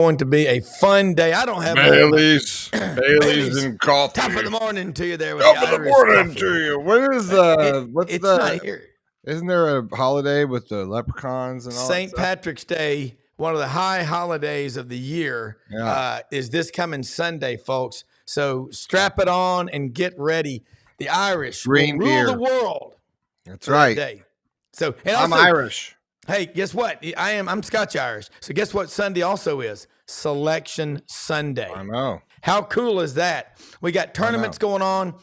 going to be a fun day. I don't have Bailey's and coffee. Top of the morning to you there. With Top the of the Irish morning coffee. to you. When is It's not here. Isn't there a holiday with the leprechauns and all St. that stuff? Patrick's Day, one of the high holidays of the year, is this coming Sunday, folks. So strap it on and get ready. The Irish will rule the world. That's right. Day. So, and I'm also, Irish. Hey, guess what? I'm Scotch Irish. So guess what Sunday also is? Selection Sunday. I know. How cool is that? We got tournaments going on.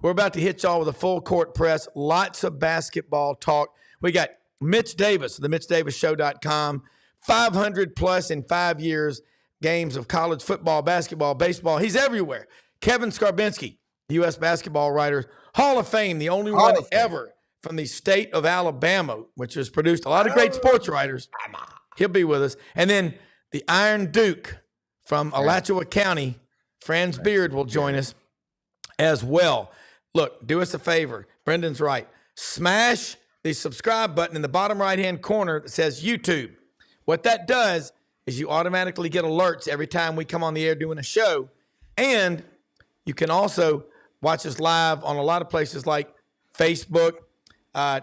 We're about to hit y'all with a full court press. Lots of basketball talk. We got Mitch Davis, the MitchDavisShow.com. 500 plus in 5 years games of college football, basketball, baseball. He's everywhere. Kevin Scarbinsky, U.S. basketball writer, Hall of Fame, the only one ever from the state of Alabama, which has produced a lot of great sports writers. He'll be with us. And then the Iron Duke from Alachua County, Franz Beard, will join us as well. Look, do us a favor. Brendan's right. Smash the subscribe button in the bottom right-hand corner that says YouTube. What that does is you automatically get alerts every time we come on the air doing a show. And you can also watch us live on a lot of places like Facebook.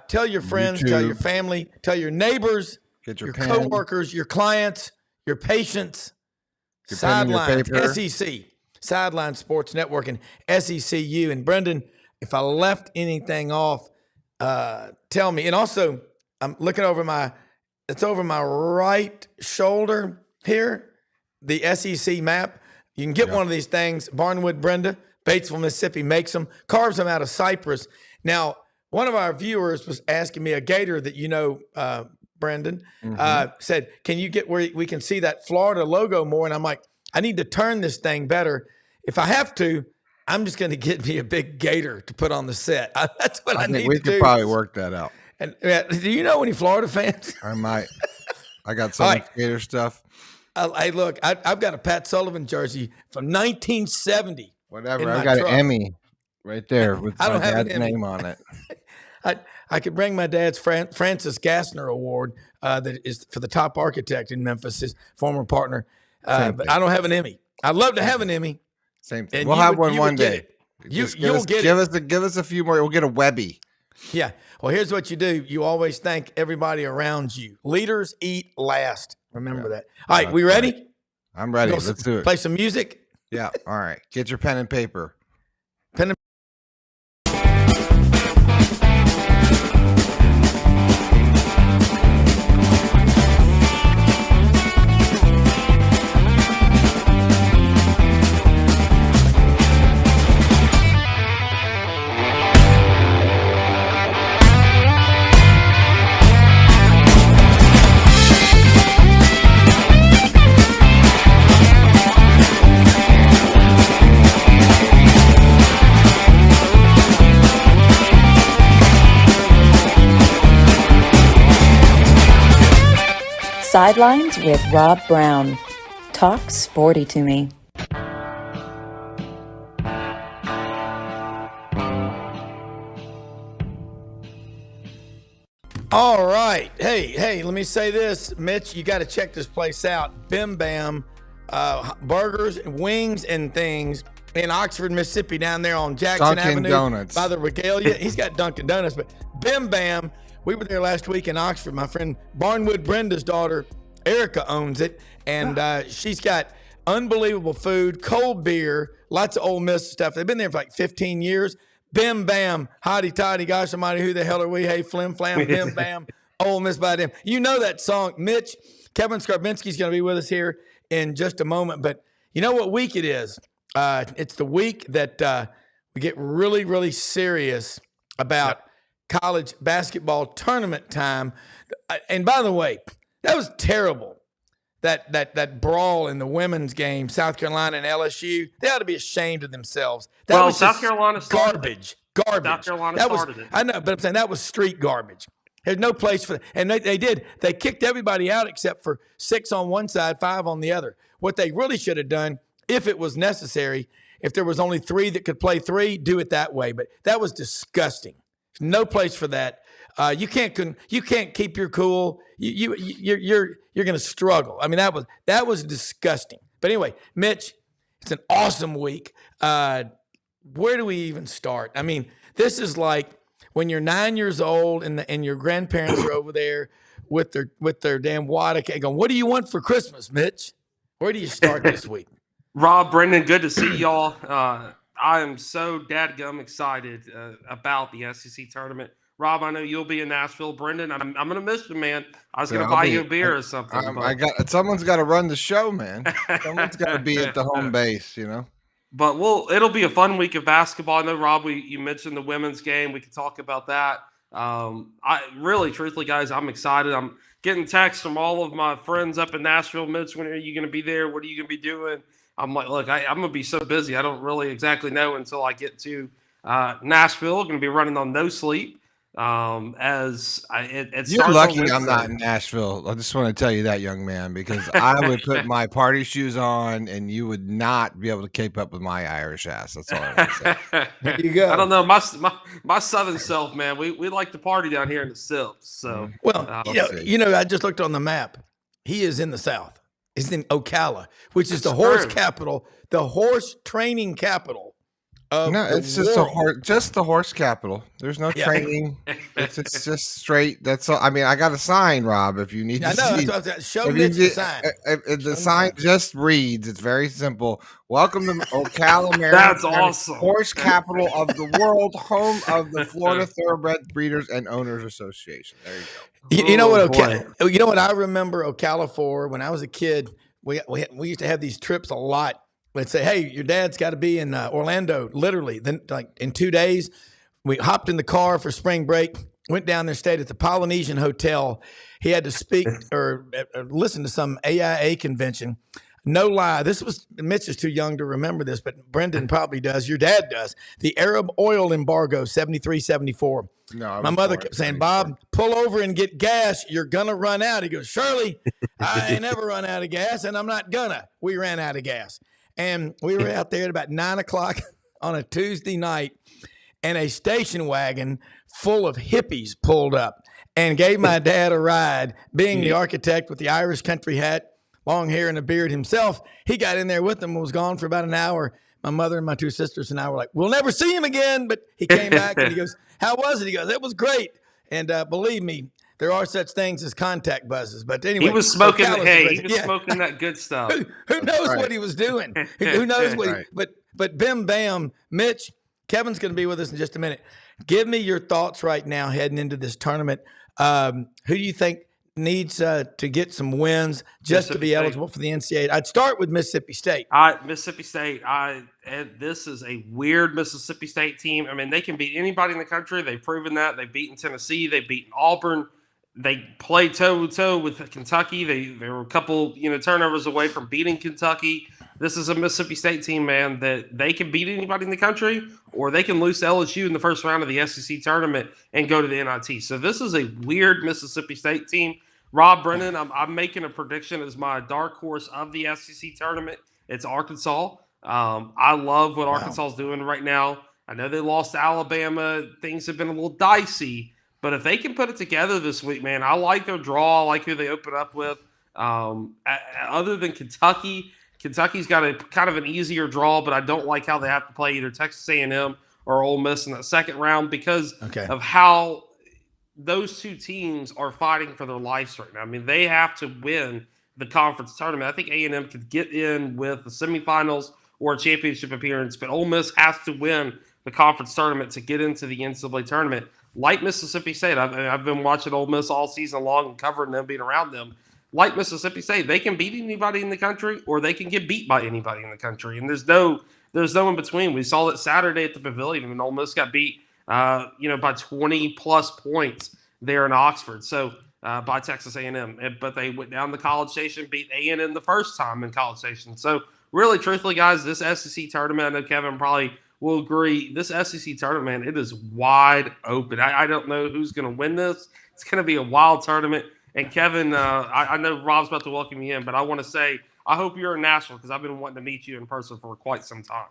Tell your friends, YouTube. Tell your family, tell your neighbors, your coworkers, your clients, your patients. Sidelines, SEC, Sidelines Sports Network, and SECU. And Brendan, if I left anything off, tell me. And also, I'm looking over it's over my right shoulder here, the SEC map. You can get one of these things. Barnwood Brenda, Batesville, Mississippi makes them, carves them out of Cypress. Now, one of our viewers was asking me, a Gator that you know, Brendan, said, can you get where we can see that Florida logo more? And I'm like, I need to turn this thing better. If I have to, I'm just going to get me a big Gator to put on the set. That's what I need to do. We could probably work that out. And do you know any Florida fans? I might. I got some Gator stuff. Hey, look, I've got a Pat Sullivan jersey from 1970. Whatever. I've got an Emmy right there with my dad's name on it. I could bring my dad's Francis Gassner Award that is for the top architect in Memphis, his former partner. But I don't have an Emmy. I'd love to have an Emmy. Same thing. We'll have one day. You'll get it. Give us a few more. We'll get a Webby. Yeah. Well, here's what you do. You always thank everybody around you. Leaders eat last. Remember that. All right. We ready? Right. I'm ready. Let's do it. Play some music. Yeah. All right. Get your pen and paper. Sidelines with Rob Brown. Talk sporty to me. All right. Hey, let me say this, Mitch, you got to check this place out. Bim Bam, burgers, wings, and things in Oxford, Mississippi, down there on Jackson Avenue. Donuts. By the Regalia. He's got Dunkin' Donuts, but Bim Bam. We were there last week in Oxford. My friend Barnwood Brenda's daughter, Erica, owns it. And she's got unbelievable food, cold beer, lots of Ole Miss stuff. They've been there for like 15 years. Bim Bam, hotty toddy, gosh almighty, who the hell are we? Hey, flim flam, bim bam, Ole Miss by them. You know that song. Mitch, Kevin Scarbinsky's going to be with us here in just a moment. But you know what week it is? It's the week that we get really, really serious about college basketball tournament time. And by the way, that was terrible. That brawl in the women's game, South Carolina and LSU, they ought to be ashamed of themselves. That was South Carolina garbage. South Carolina started it. I know, but I'm saying that was street garbage. There's no place for that. And they did. They kicked everybody out except for 6 on one side, 5 on the other. What they really should have done, if it was necessary, if there was only 3 that could play 3, do it that way. But that was disgusting. No place for that. You can't keep your cool. You're going to struggle. I mean, that was disgusting. But anyway, Mitch, it's an awesome week. Where do we even start? I mean, this is like when you're 9 years old and your grandparents are over there with their damn water cake going, what do you want for Christmas, Mitch? Where do you start this week? Rob, Brendan, good to see y'all. I am so dadgum excited about the SEC tournament. Rob, I know you'll be in Nashville. Brendan, I'm going to miss you, man. I was going to buy you a beer or something. Someone's got to run the show, man. Someone's got to be at the home base, you know. But it'll be a fun week of basketball. I know, Rob, you mentioned the women's game. We can talk about that. Truthfully, guys, I'm excited. I'm getting texts from all of my friends up in Nashville. Mitch, when are you going to be there? What are you going to be doing? I'm like, look, I'm going to be so busy. I don't really exactly know until I get to Nashville. I'm going to be running on no sleep. You're lucky I'm not in Nashville. I just want to tell you that, young man, because I would put my party shoes on and you would not be able to keep up with my Irish ass. That's all I want to say. There you go. I don't know. My southern self, man, we like to party down here in the Silks. So I just looked on the map. He is in the South. He's in Ocala, which is the horse capital, the horse training capital. It's just the horse capital. There's no training. It's just straight. That's all. I mean, I got a sign, Rob. If you need to see, show me the sign. The sign just reads. It's very simple. Welcome to Ocala, Maryland. That's awesome. Horse capital of the world, home of the Florida Thoroughbred Breeders and Owners Association. There you go. You know what? You know what I remember Ocala for when I was a kid. We used to have these trips a lot. Let's say, hey, your dad's got to be in Orlando, literally. Then, like in 2 days, we hopped in the car for spring break, went down there, stayed at the Polynesian Hotel. He had to speak or listen to some AIA convention. No lie, Mitch is too young to remember this, but Brendan probably does. Your dad does. The Arab oil embargo, 73, 74. No, my mother kept saying, Bob, pull over and get gas. You're going to run out. He goes, Shirley, I ain't never run out of gas, and I'm not gonna. We ran out of gas. And we were out there at about 9 o'clock on a Tuesday night, and a station wagon full of hippies pulled up and gave my dad a ride. Being the architect with the Irish country hat, long hair, and a beard himself, he got in there with them and was gone for about an hour. My mother and my two sisters and I were like, we'll never see him again. But he came back and he goes, how was it? He goes, it was great. And believe me, there are such things as contact buzzes. But anyway, he was smoking smoking that good stuff. Who knows what he was doing? Who knows what? But bim bam, Mitch, Kevin's going to be with us in just a minute. Give me your thoughts right now heading into this tournament. Who do you think needs to get some wins just to be eligible for the NCAA? I'd start with Mississippi State. Mississippi State. This is a weird Mississippi State team. I mean, they can beat anybody in the country. They've proven that. They've beaten Tennessee. They've beaten Auburn. They play toe-to-toe with Kentucky. They were a couple, turnovers away from beating Kentucky. This is a Mississippi State team, man, that they can beat anybody in the country, or they can lose to LSU in the first round of the SEC tournament and go to the NIT. So this is a weird Mississippi State team. Rob, Brennan, I'm making a prediction as my dark horse of the SEC tournament. It's Arkansas. I love what Arkansas is doing right now. I know they lost to Alabama. Things have been a little dicey. But if they can put it together this week, man, I like their draw. I like who they open up with. Other than Kentucky, Kentucky's got a kind of an easier draw, but I don't like how they have to play either Texas A&M or Ole Miss in that second round because of how those two teams are fighting for their lives right now. I mean, they have to win the conference tournament. I think A&M could get in with the semifinals or a championship appearance, but Ole Miss has to win the conference tournament to get into the NCAA tournament. Like Mississippi State, I've been watching Ole Miss all season long and covering them, being around them. Like Mississippi State, they can beat anybody in the country, or they can get beat by anybody in the country, and there's no in between. We saw that Saturday at the Pavilion, and Ole Miss got beat, by 20 plus points there in Oxford. So by Texas A&M, but they went down the College Station, beat A&M the first time in College Station. So really, truthfully, guys, this SEC tournament, I know Kevin probably will agree, this SEC tournament, it is wide open. I don't know who's going to win this. It's going to be a wild tournament. And Kevin, I know Rob's about to welcome you in, but I want to say I hope you're in Nashville because I've been wanting to meet you in person for quite some time.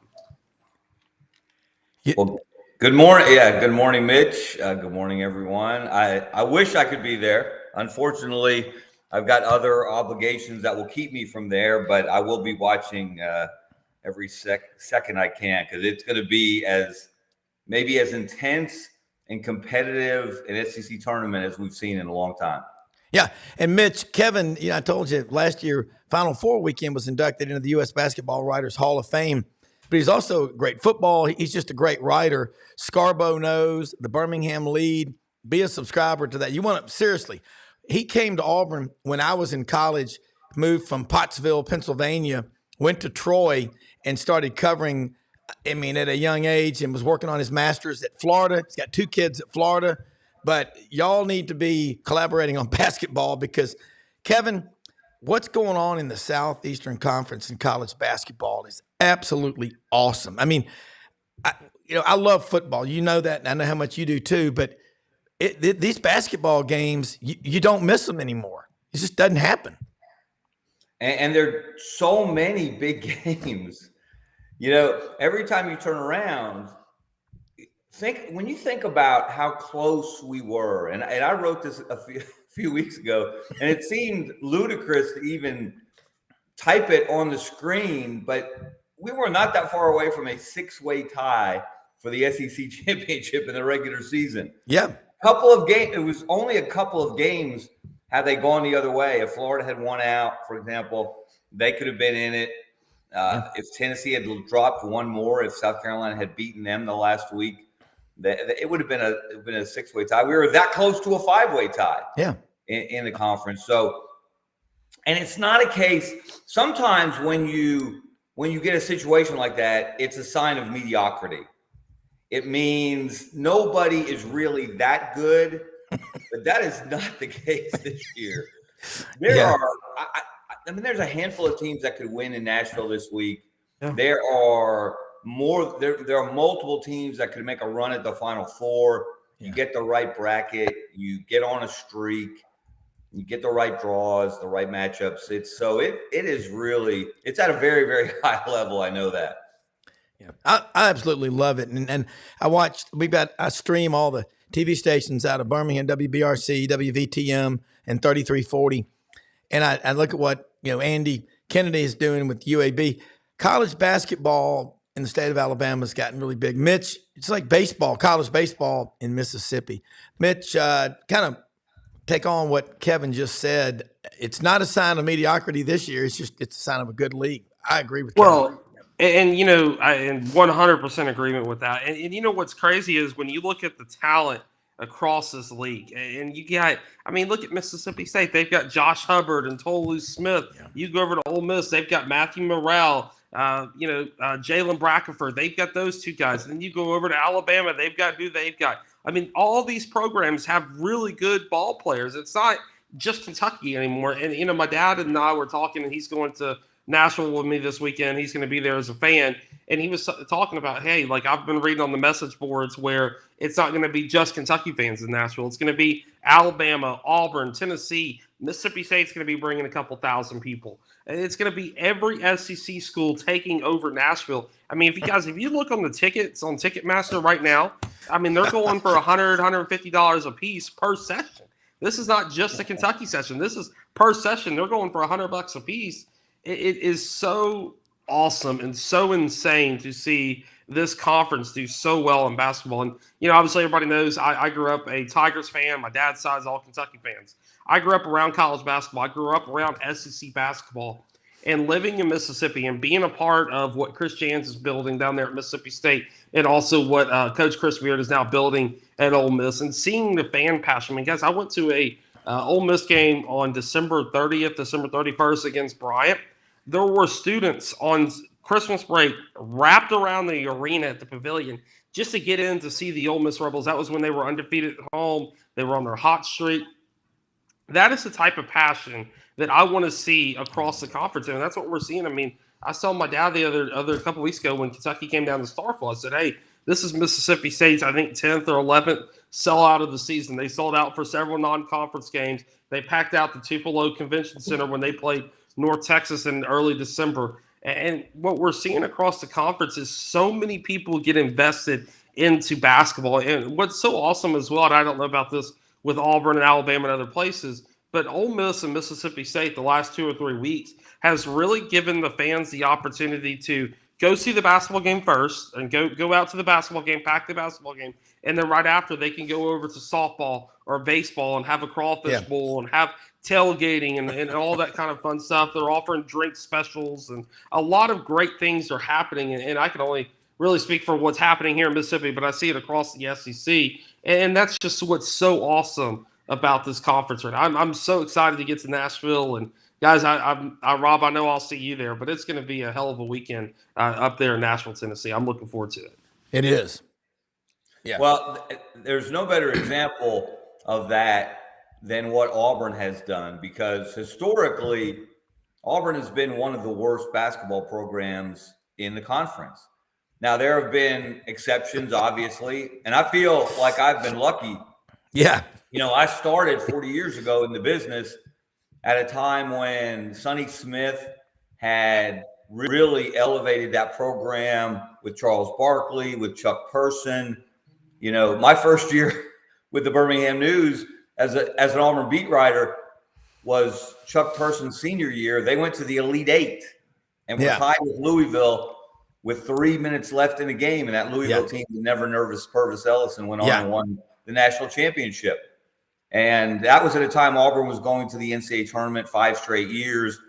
Good morning. Yeah, good morning, Mitch. Good morning, everyone. I wish I could be there. Unfortunately, I've got other obligations that will keep me from there, but I will be watching every second I can, because it's going to be maybe as intense and competitive an SEC tournament as we've seen in a long time. Yeah, and Mitch, Kevin, I told you last year, Final Four weekend was inducted into the U.S. Basketball Writers Hall of Fame. But he's also great football. He's just a great writer. Scarbo knows the Birmingham lead. Be a subscriber to that. You want to, seriously, he came to Auburn when I was in college, moved from Pottsville, Pennsylvania, went to Troy and started covering, at a young age, and was working on his master's at Florida. He's got 2 kids at Florida. But y'all need to be collaborating on basketball, because, Kevin, what's going on in the Southeastern Conference in college basketball is absolutely awesome. I love football. You know that, and I know how much you do too. But these basketball games, you don't miss them anymore. It just doesn't happen. And there are so many big games. Every time you turn around, when you think about how close we were, and I wrote this a few weeks ago, and it seemed ludicrous to even type it on the screen, but we were not that far away from a 6-way tie for the SEC championship in the regular season. Yeah. Couple of games. It was only a couple of games had they gone the other way. If Florida had won out, for example, they could have been in it. If Tennessee had dropped one more, if South Carolina had beaten them the last week, it would have been a 6-way tie. We were that close to a 5-way tie. Yeah. In the conference. So, and it's not a case. Sometimes when you get a situation like that, it's a sign of mediocrity. It means nobody is really that good, but that is not the case this year. There's a handful of teams that could win in Nashville this week. Yeah. There are multiple teams that could make a run at the Final Four. You get the right bracket, you get on a streak, you get the right draws, the right matchups. It's at a very, very high level. I know that. Yeah, I absolutely love it. And I stream all the TV stations out of Birmingham, WBRC, WVTM, and 3340. And I look at what, Andy Kennedy is doing with UAB. College basketball in the state of Alabama has gotten really big. Mitch, it's like baseball, college baseball in Mississippi. Mitch, kind of take on what Kevin just said. It's not a sign of mediocrity this year. It's a sign of a good league. I agree with Kevin. And I in 100% agreement with that. And what's crazy is when you look at the talent across this league, and look at Mississippi State. They've got Josh Hubbard and Tolu Smith. Yeah. You go over to Ole Miss, they've got Matthew Morrell, Jalen Brackenford. They've got those 2 guys. And then you go over to Alabama, they've got who they've got. All these programs have really good ball players. It's not just Kentucky anymore. And, my dad and I were talking, and he's going to Nashville with me this weekend. He's going to be there as a fan. And he was talking about, hey, I've been reading on the message boards where it's not going to be just Kentucky fans in Nashville. It's going to be Alabama, Auburn, Tennessee, Mississippi State's going to be bringing a couple thousand people. And it's going to be every SEC school taking over Nashville. If you look on the tickets on Ticketmaster right now, they're going for $100, $150 a piece per session. This is not just a Kentucky session. This is per session. They're going for $100 a piece. It is so awesome and so insane to see this conference do so well in basketball. And, obviously everybody knows I grew up a Tigers fan. My dad's side is all Kentucky fans. I grew up around college basketball. I grew up around SEC basketball. And living in Mississippi and being a part of what Chris Jans is building down there at Mississippi State, and also what Coach Chris Beard is now building at Ole Miss, and seeing the fan passion. Guys, I went to a Ole Miss game on December 30th, December 31st against Bryant. There were students on Christmas break wrapped around the arena at the pavilion just to get in to see the Ole Miss Rebels. That was when they were undefeated at home. They were on their hot streak. That is the type of passion that I want to see across the conference, and that's what we're seeing. I saw my dad the other couple weeks ago when Kentucky came down to Starkville. I said, hey, this is Mississippi State's, I think, 10th or 11th sellout of the season. They sold out for several non-conference games. They packed out the Tupelo Convention Center when they played North Texas in early December. And what we're seeing across the conference is so many people get invested into basketball. And what's so awesome as well, and I don't know about this with Auburn and Alabama and other places, but Ole Miss and Mississippi State the last 2 or 3 weeks has really given the fans the opportunity to go see the basketball game first and go out to the basketball game, pack the basketball game, and then right after they can go over to softball or baseball and have a crawfish bowl and have tailgating and all that kind of fun stuff. They're offering drink specials and a lot of great things are happening. And I can only really speak for what's happening here in Mississippi, but I see it across the SEC. And that's just what's so awesome about this conference right now. I'm so excited to get to Nashville. And guys, Rob, I know I'll see you there, but it's going to be a hell of a weekend up there in Nashville, Tennessee. I'm looking forward to it. It is. Yeah. Well, there's no better example of that than what Auburn has done, because historically, Auburn has been one of the worst basketball programs in the conference. Now, there have been exceptions, obviously, and I feel like I've been lucky. Yeah. You know, I started 40 years ago in the business at a time when Sonny Smith had really elevated that program with Charles Barkley, with Chuck Person. You know, my first year with the Birmingham News as an Auburn beat writer was Chuck Person's senior year. They went to the Elite Eight and were tied with Louisville with 3 minutes left in the game. And that Louisville team, the never nervous Purvis Ellison, went on and won the national championship. And that was at a time Auburn was going to the NCAA tournament 5 straight years.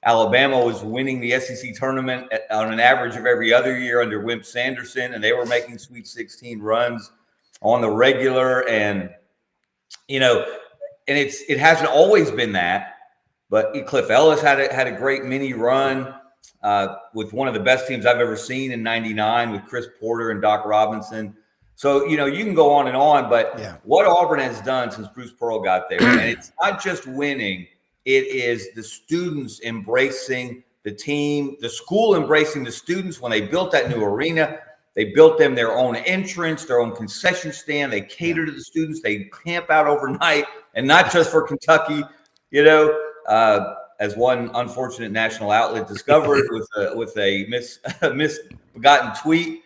Alabama was winning the SEC tournament on an average of every other year under Wimp Sanderson, and they were making Sweet 16 runs on the regular. And, you know, and it hasn't always been that, but Cliff Ellis had a great mini run with one of the best teams I've ever seen in '99 with Chris Porter and Doc Robinson. So, you know, you can go on, but what Auburn has done since Bruce Pearl got there, and it's not just winning, it is the students embracing the team, the school embracing the students. When they built that new arena, they built them their own entrance, their own concession stand. They cater to the students. They camp out overnight, and not just for Kentucky, you know, as one unfortunate national outlet discovered with a misbegotten tweet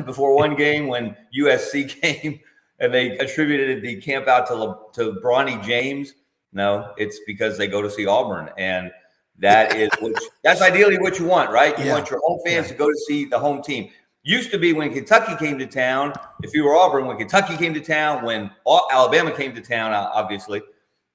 before one game when USC came and they attributed the camp out to Bronny James. No, it's because they go to see Auburn, and that's ideally what you want, right? You want your home fans to go to see the home team. Used to be when Kentucky came to town, if you were Auburn, when Kentucky came to town, when Alabama came to town, obviously,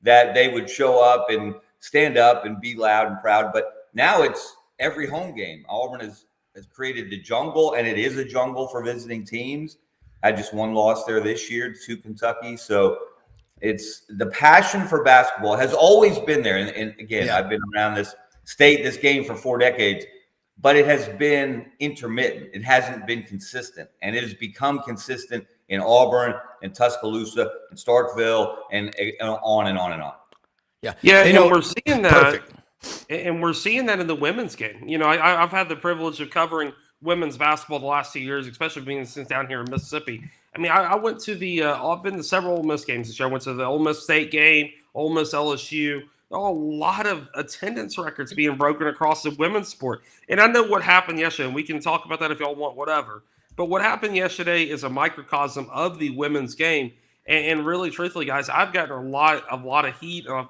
that they would show up and stand up and be loud and proud. But now it's every home game. Auburn has created the jungle, and it is a jungle for visiting teams. I just one loss there this year to Kentucky. So it's the passion for basketball has always been there. And again, I've been around this game for 4 decades, but it has been intermittent. It hasn't been consistent, and it has become consistent in Auburn and Tuscaloosa and Starkville and on and on and on. Yeah. And we're seeing that. Perfect. And we're seeing that in the women's game. You know, I've had the privilege of covering women's basketball the last 2 years, especially being since down here in Mississippi. I mean, I went to I've been to several Ole Miss games this year. I went to the Ole Miss State game, Ole Miss LSU. A lot of attendance records being broken across the women's sport. And I know what happened yesterday, and we can talk about that if y'all want, whatever. But what happened yesterday is a microcosm of the women's game. And really, truthfully, guys, I've gotten a lot of heat, and I've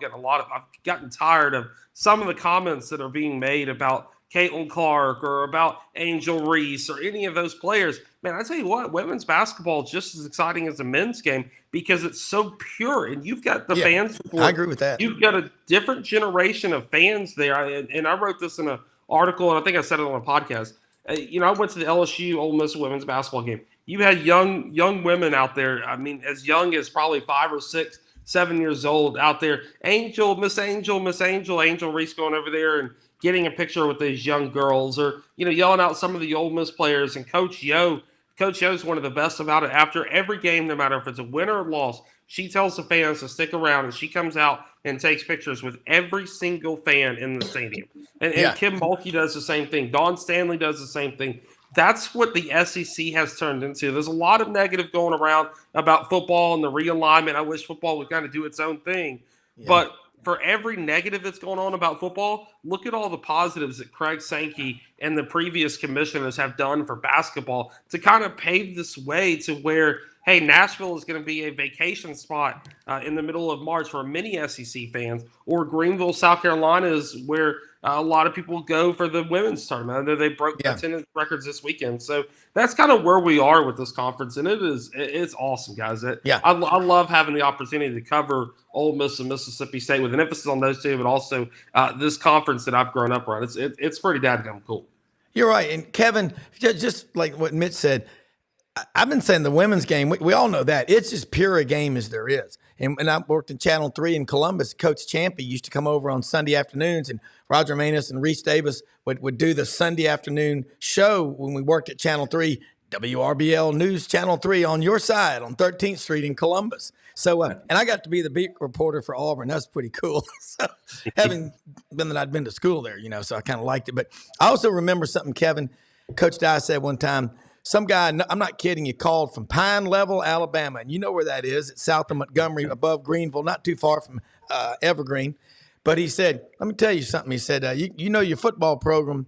gotten tired of some of the comments that are being made about Caitlin Clark or about Angel Reese or any of those players. Man, I tell you what, women's basketball is just as exciting as the men's game because it's so pure, and you've got the fans support. I agree with that. You've got a different generation of fans there, and I wrote this in an article, and I think I said it on a podcast. You know, I went to the LSU Ole Miss women's basketball game. You had young women out there. I mean, as young as probably 5 or 6, 7 years old out there. Miss Angel Reese going over there and getting a picture with these young girls, or yelling out some of the Ole Miss players. And Coach Yo is one of the best about it. After every game, no matter if it's a win or a loss, she tells the fans to stick around, and she comes out and takes pictures with every single fan in the stadium. And Kim Mulkey does the same thing. Dawn Stanley does the same thing. That's what the SEC has turned into. There's a lot of negative going around about football and the realignment. I wish football would kind of do its own thing. Yeah. But for every negative that's going on about football, look at all the positives that Craig Sankey and the previous commissioners have done for basketball to kind of pave this way to where, hey, Nashville is going to be a vacation spot in the middle of March for many SEC fans, or Greenville, South Carolina is where a lot of people go for the women's tournament. I know they broke attendance records this weekend. So that's kind of where we are with this conference, and it's awesome, guys. I love having the opportunity to cover Ole Miss and Mississippi State with an emphasis on those two, but also this conference that I've grown up around. It's pretty dadgum cool. You're right. And Kevin, just like what Mitch said, I've been saying the women's game, we all know that. It's as pure a game as there is. And I worked in Channel 3 in Columbus. Coach Champy used to come over on Sunday afternoons, and Roger Manus and Reese Davis would do the Sunday afternoon show when we worked at Channel 3, WRBL News Channel 3 on your side on 13th Street in Columbus. So, and I got to be the beat reporter for Auburn. That's pretty cool. So, having been that I'd been to school there, so I kind of liked it. But I also remember something Kevin, Coach Dye said one time. Some guy, I'm not kidding you, called from Pine Level, Alabama. And you know where that is. It's south of Montgomery, above Greenville, not too far from Evergreen. But he said, let me tell you something. He said, you know your football program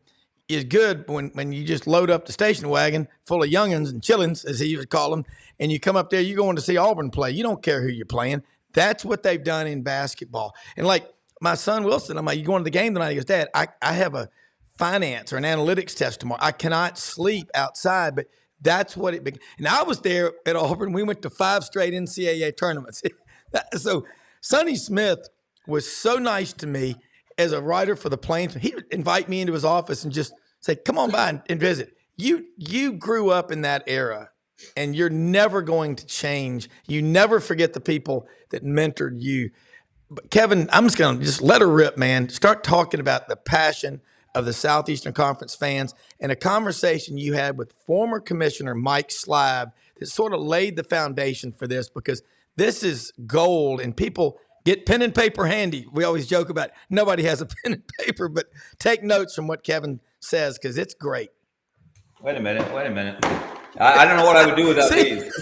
is good when you just load up the station wagon full of youngins and chillins, as he would call them, and you come up there, you're going to see Auburn play. You don't care who you're playing. That's what they've done in basketball. And like my son Wilson, I'm like, you going to the game tonight? He goes, Dad, I have a finance or an analytics test tomorrow. I cannot sleep outside, but that's what it became. And I was there at Auburn. We went to 5 straight NCAA tournaments. So Sonny Smith was so nice to me as a writer for the Plains. He would invite me into his office and just say, come on by and visit. You grew up in that era, and you're never going to change. You never forget the people that mentored you. But Kevin, I'm just going to just let her rip, man. Start talking about the passion of the Southeastern Conference fans and a conversation you had with former Commissioner Mike Slab that sort of laid the foundation for this, because this is gold, and people get pen and paper handy. We always joke about nobody has a pen and paper, but take notes from what Kevin says because it's great. Wait a minute. I don't know what I would do without these.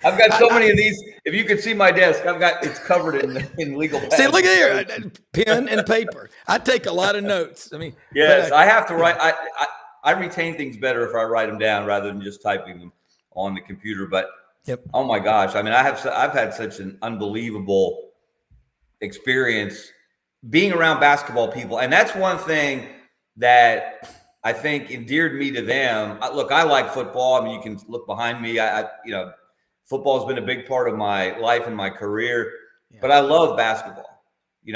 I've got so many of these. If you could see my desk, it's covered in legal pads. See, look at here, pen and paper. I take a lot of notes. I mean, yes, I have to write. I retain things better if I write them down rather than just typing them on the computer. But oh my gosh, I mean, I've had such an unbelievable experience being around basketball people, and that's one thing that I think endeared me to them. Look, I like football. I mean, you can look behind me. Football has been a big part of my life and my career, but I love basketball.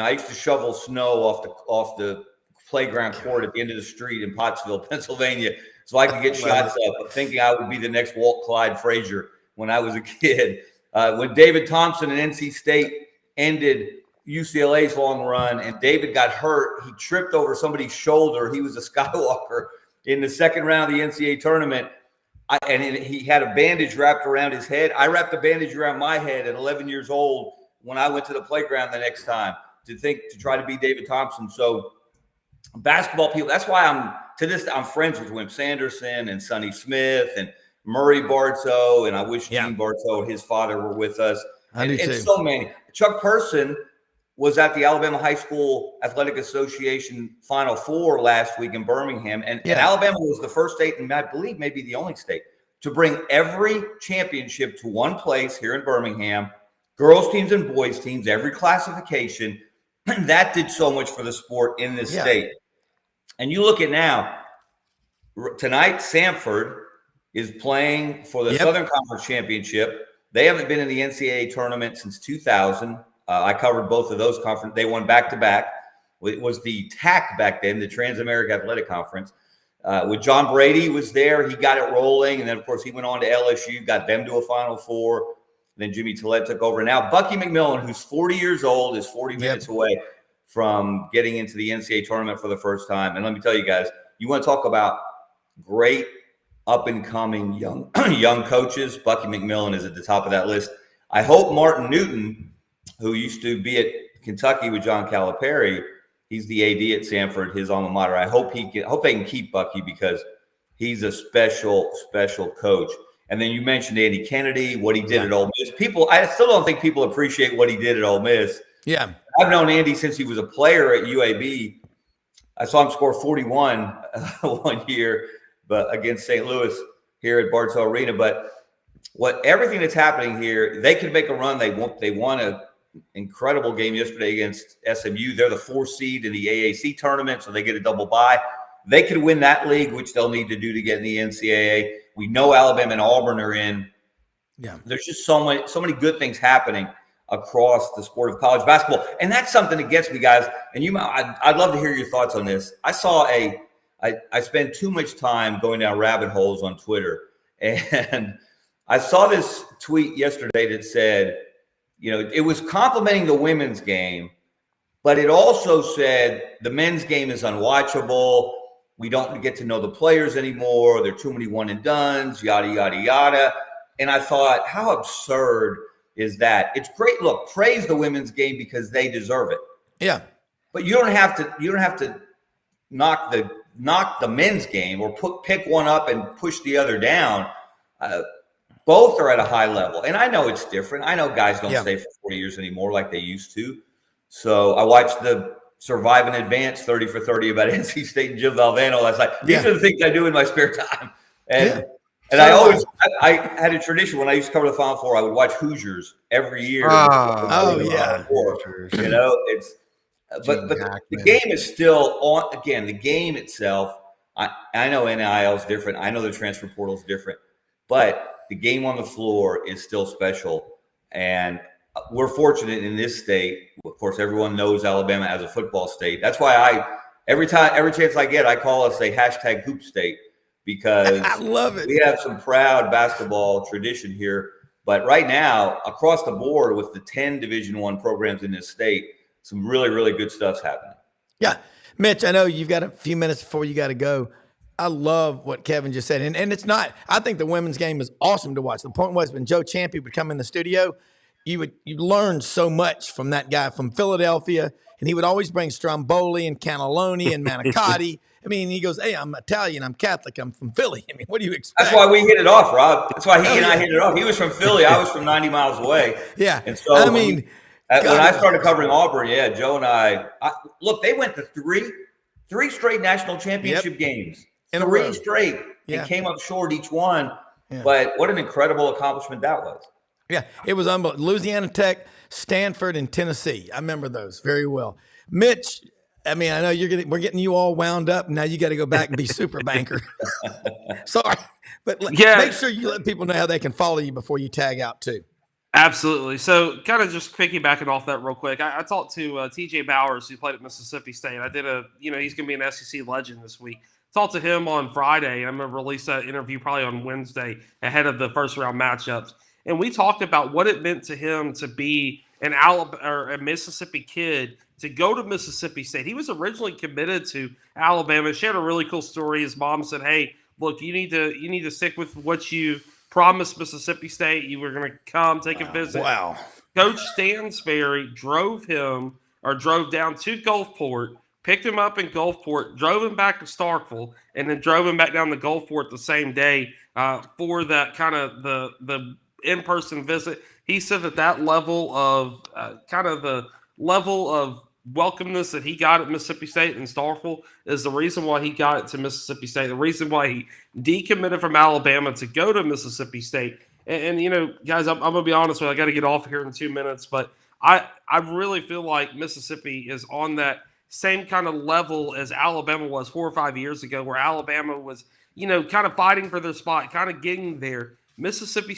I used to shovel snow off the playground court at the end of the street in Pottsville, Pennsylvania, so I could get shots up, thinking I would be the next Walt Clyde Frazier when I was a kid. When David Thompson and NC State ended UCLA's long run and David got hurt, he tripped over somebody's shoulder. He was a Skywalker in the second round of the NCAA tournament. He had a bandage wrapped around his head. I wrapped a bandage around my head at 11 years old when I went to the playground the next time to try to be David Thompson. So basketball people, that's why I'm friends with Wimp Sanderson and Sonny Smith and Murray Bartow. And I wish Gene Bartow and his father were with us. And so many. Chuck Person was at the Alabama High School Athletic Association Final Four last week in Birmingham. And Alabama was the first state, and I believe maybe the only state, to bring every championship to one place here in Birmingham, girls teams and boys teams, every classification. That did so much for the sport in this state. And you look at now, tonight, Samford is playing for the Southern Conference Championship. They haven't been in the NCAA tournament since 2000. I covered both of those conferences. They won back-to-back. It was the TAC back then, the Trans-America Athletic Conference. With John Brady was there. He got it rolling. And then, of course, he went on to LSU, got them to a Final Four. Then Jimmy Tillett took over. Now Bucky McMillan, who's 40 years old, is 40 minutes away from getting into the NCAA tournament for the first time. And let me tell you guys, you want to talk about great up-and-coming young coaches, Bucky McMillan is at the top of that list. I hope Martin Newton, who used to be at Kentucky with John Calipari, he's the AD at Samford, his alma mater. I hope they can keep Bucky because he's a special coach. And then you mentioned Andy Kennedy, what he did at Ole Miss. I still don't think people appreciate what he did at Ole Miss. Yeah. I've known Andy since he was a player at UAB. I saw him score 41 one year, but against St. Louis here at Bartell Arena. But everything that's happening here, they could make a run. They won an incredible game yesterday against SMU. They're the 4th seed in the AAC tournament, so they get a double bye. They could win that league, which they'll need to do to get in the NCAA. We know Alabama and Auburn are in. Yeah, there's just so many good things happening across the sport of college basketball, and that's something that gets me, guys. And I'd love to hear your thoughts on this. I spend too much time going down rabbit holes on Twitter, and I saw this tweet yesterday that said, it was complimenting the women's game, but it also said the men's game is unwatchable. We don't get to know the players anymore. There are too many one and dones, yada, yada, yada. And I thought, how absurd is that? It's great. Look, praise the women's game because they deserve it. Yeah. But you don't have to knock the men's game or pick one up and push the other down. Both are at a high level. And I know it's different. I know guys don't stay for 4 years anymore like they used to. So I watched the Survive and Advance 30 for 30 about NC State and Jim Valvano last night. These are the things I do in my spare time. And I had a tradition when I used to cover the Final Four. I would watch Hoosiers every year. But the game is still on. Again, the game itself, I know NIL is different. I know the transfer portal is different. But the game on the floor is still special. And we're fortunate in this state. Of course, everyone knows Alabama as a football state. That's why every chance I get, I call us a hashtag hoop state, because I love it. We have some proud basketball tradition here. But right now, across the board with the 10 Division I programs in this state, some really, really good stuff's happening. Yeah. Mitch, I know you've got a few minutes before you got to go. I love what Kevin just said. And it's not – I think the women's game is awesome to watch. The point was when Joe Champy would come in the studio, you learn so much from that guy from Philadelphia, and he would always bring Stromboli and Cannelloni and Manicotti. I mean, he goes, hey, I'm Italian, I'm Catholic, I'm from Philly. I mean, what do you expect? That's why we hit it off, Rob. That's why he and I hit it off. He was from Philly. I was from 90 miles away. Yeah. And so when I started covering Auburn, Joe and I look, they went to three straight national championship games. Three straight. And came up short each one. Yeah. But what an incredible accomplishment that was. Yeah, it was unbelievable. Louisiana Tech, Stanford, and Tennessee. I remember those very well. Mitch, I mean, I know we're getting you all wound up. Now you got to go back and be super banker. Sorry, but make sure you let people know how they can follow you before you tag out too. Absolutely. So kind of just piggybacking off that real quick. I talked to TJ Bowers, who played at Mississippi State. I did he's going to be an SEC legend this week. Talked to him on Friday. I'm going to release that interview probably on Wednesday ahead of the first round matchups. And we talked about what it meant to him to be an Alabama or a Mississippi kid to go to Mississippi State. He was originally committed to Alabama. Shared a really cool story. His mom said, "Hey, look, you need to stick with what you promised Mississippi State. You were going to come take a visit." Wow. Coach Stansberry drove down to Gulfport, picked him up in Gulfport, drove him back to Starkville, and then drove him back down to Gulfport the same day for that kind of the in-person visit. He said that level of the level of welcomeness that he got at Mississippi State and Starkville is the reason why he got it to Mississippi State, the reason why he decommitted from Alabama to go to Mississippi State. And guys, I'm going to be honest with you, I got to get off here in 2 minutes, but I really feel like Mississippi is on that same kind of level as Alabama was 4 or 5 years ago, where Alabama was, kind of fighting for their spot, kind of getting there. Mississippi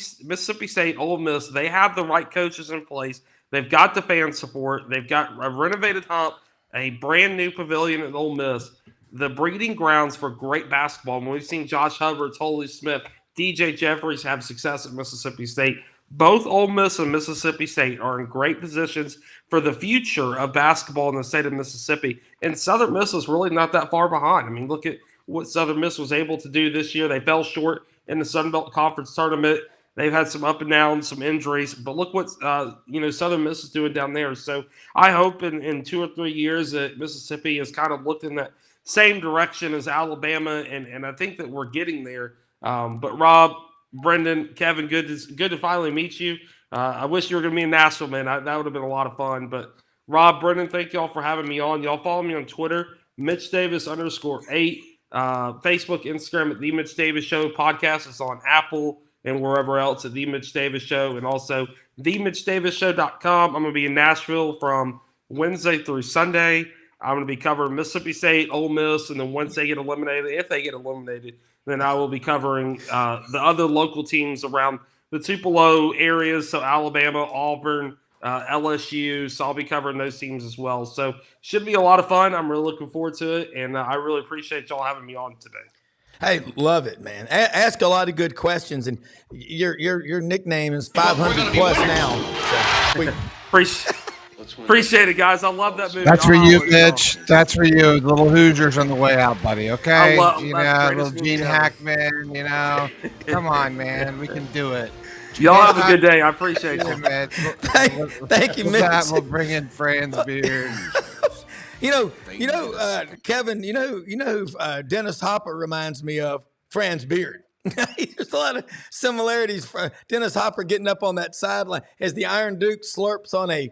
State, Ole Miss, they have the right coaches in place. They've got the fan support. They've got a renovated hump, a brand new pavilion at Ole Miss, the breeding grounds for great basketball. And we've seen Josh Hubbard, Holy Smith, DJ Jeffries have success at Mississippi State. Both Ole Miss and Mississippi State are in great positions for the future of basketball in the state of Mississippi. And Southern Miss is really not that far behind. I mean, look at what Southern Miss was able to do this year. They fell short in the Sun Belt Conference tournament. They've had some up and downs, some injuries, but look what Southern Miss is doing down there. So I hope in 2 or 3 years that Mississippi has kind of looked in that same direction as Alabama, and I think that we're getting there. But Rob, Brendan, Kevin, good to finally meet you. I wish you were going to be in Nashville, man. That would have been a lot of fun. But Rob, Brennan, thank y'all for having me on. Y'all follow me on Twitter, Mitch_Davis_8, Facebook, Instagram at The Mitch Davis Show. Podcast is on Apple and wherever else at The Mitch Davis Show, and also TheMitchDavisShow.com. I'm going to be in Nashville from Wednesday through Sunday. I'm going to be covering Mississippi State, Ole Miss, and then once they get eliminated, if they get eliminated, then I will be covering the other local teams around the Tupelo areas, so Alabama, Auburn, LSU. So I'll be covering those teams as well. So should be a lot of fun. I'm really looking forward to it, and I really appreciate y'all having me on today. Hey, love it, man. Ask a lot of good questions, and your nickname is 500 plus now. So appreciate it, guys. I love that movie. That's for you, Mitch. That's for you. The little Hoosiers on the way out, buddy. Okay, little Gene Hackman. Come on, man. We can do it. Y'all have a good day. I appreciate you, man. Thank you, Mitch. We'll bring in Franz Beard. Kevin, who Dennis Hopper reminds me of? Franz Beard. There's a lot of similarities. Dennis Hopper getting up on that sideline as the Iron Duke slurps on a.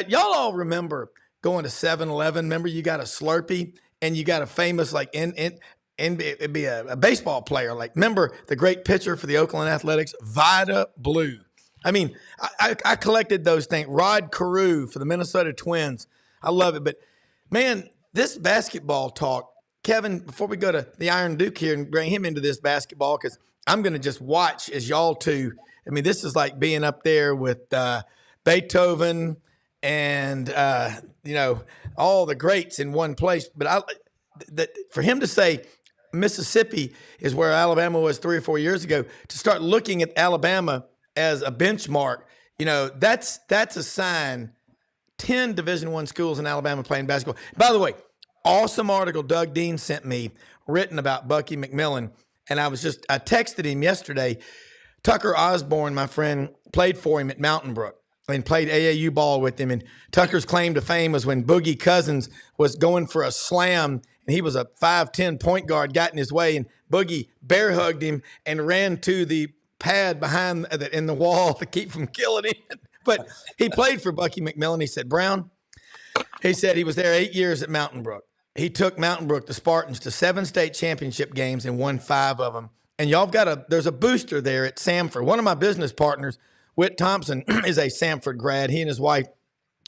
Y'all all remember going to 7-Eleven? Remember you got a Slurpee and you got a famous it'd be a baseball player. Like, remember the great pitcher for the Oakland Athletics, Vida Blue. I mean, I collected those things. Rod Carew for the Minnesota Twins. I love it. But, man, this basketball talk, Kevin, before we go to the Iron Duke here and bring him into this basketball, because I'm going to just watch as y'all two. I mean, this is like being up there with Beethoven and, all the greats in one place. But for him to say Mississippi is where Alabama was 3 or 4 years ago, to start looking at Alabama as a benchmark, that's a sign. 10 Division I schools in Alabama playing basketball. By the way, awesome article Doug Dean sent me written about Bucky McMillan, and I texted him yesterday. Tucker Osborne, my friend, played for him at Mountain Brook and played AAU ball with him. And Tucker's claim to fame was when Boogie Cousins was going for a slam, and he was a 5'10" point guard, got in his way, and Boogie bear hugged him and ran to the pad behind in the wall to keep from killing him. But he played for Bucky McMillan. He said, Brown, he said he was there 8 years at Mountain Brook. He took Mountain Brook, the Spartans, to 7 state championship games and won 5 of them. And y'all there's a booster there at Samford. One of my business partners, Whit Thompson, is a Samford grad. He and his wife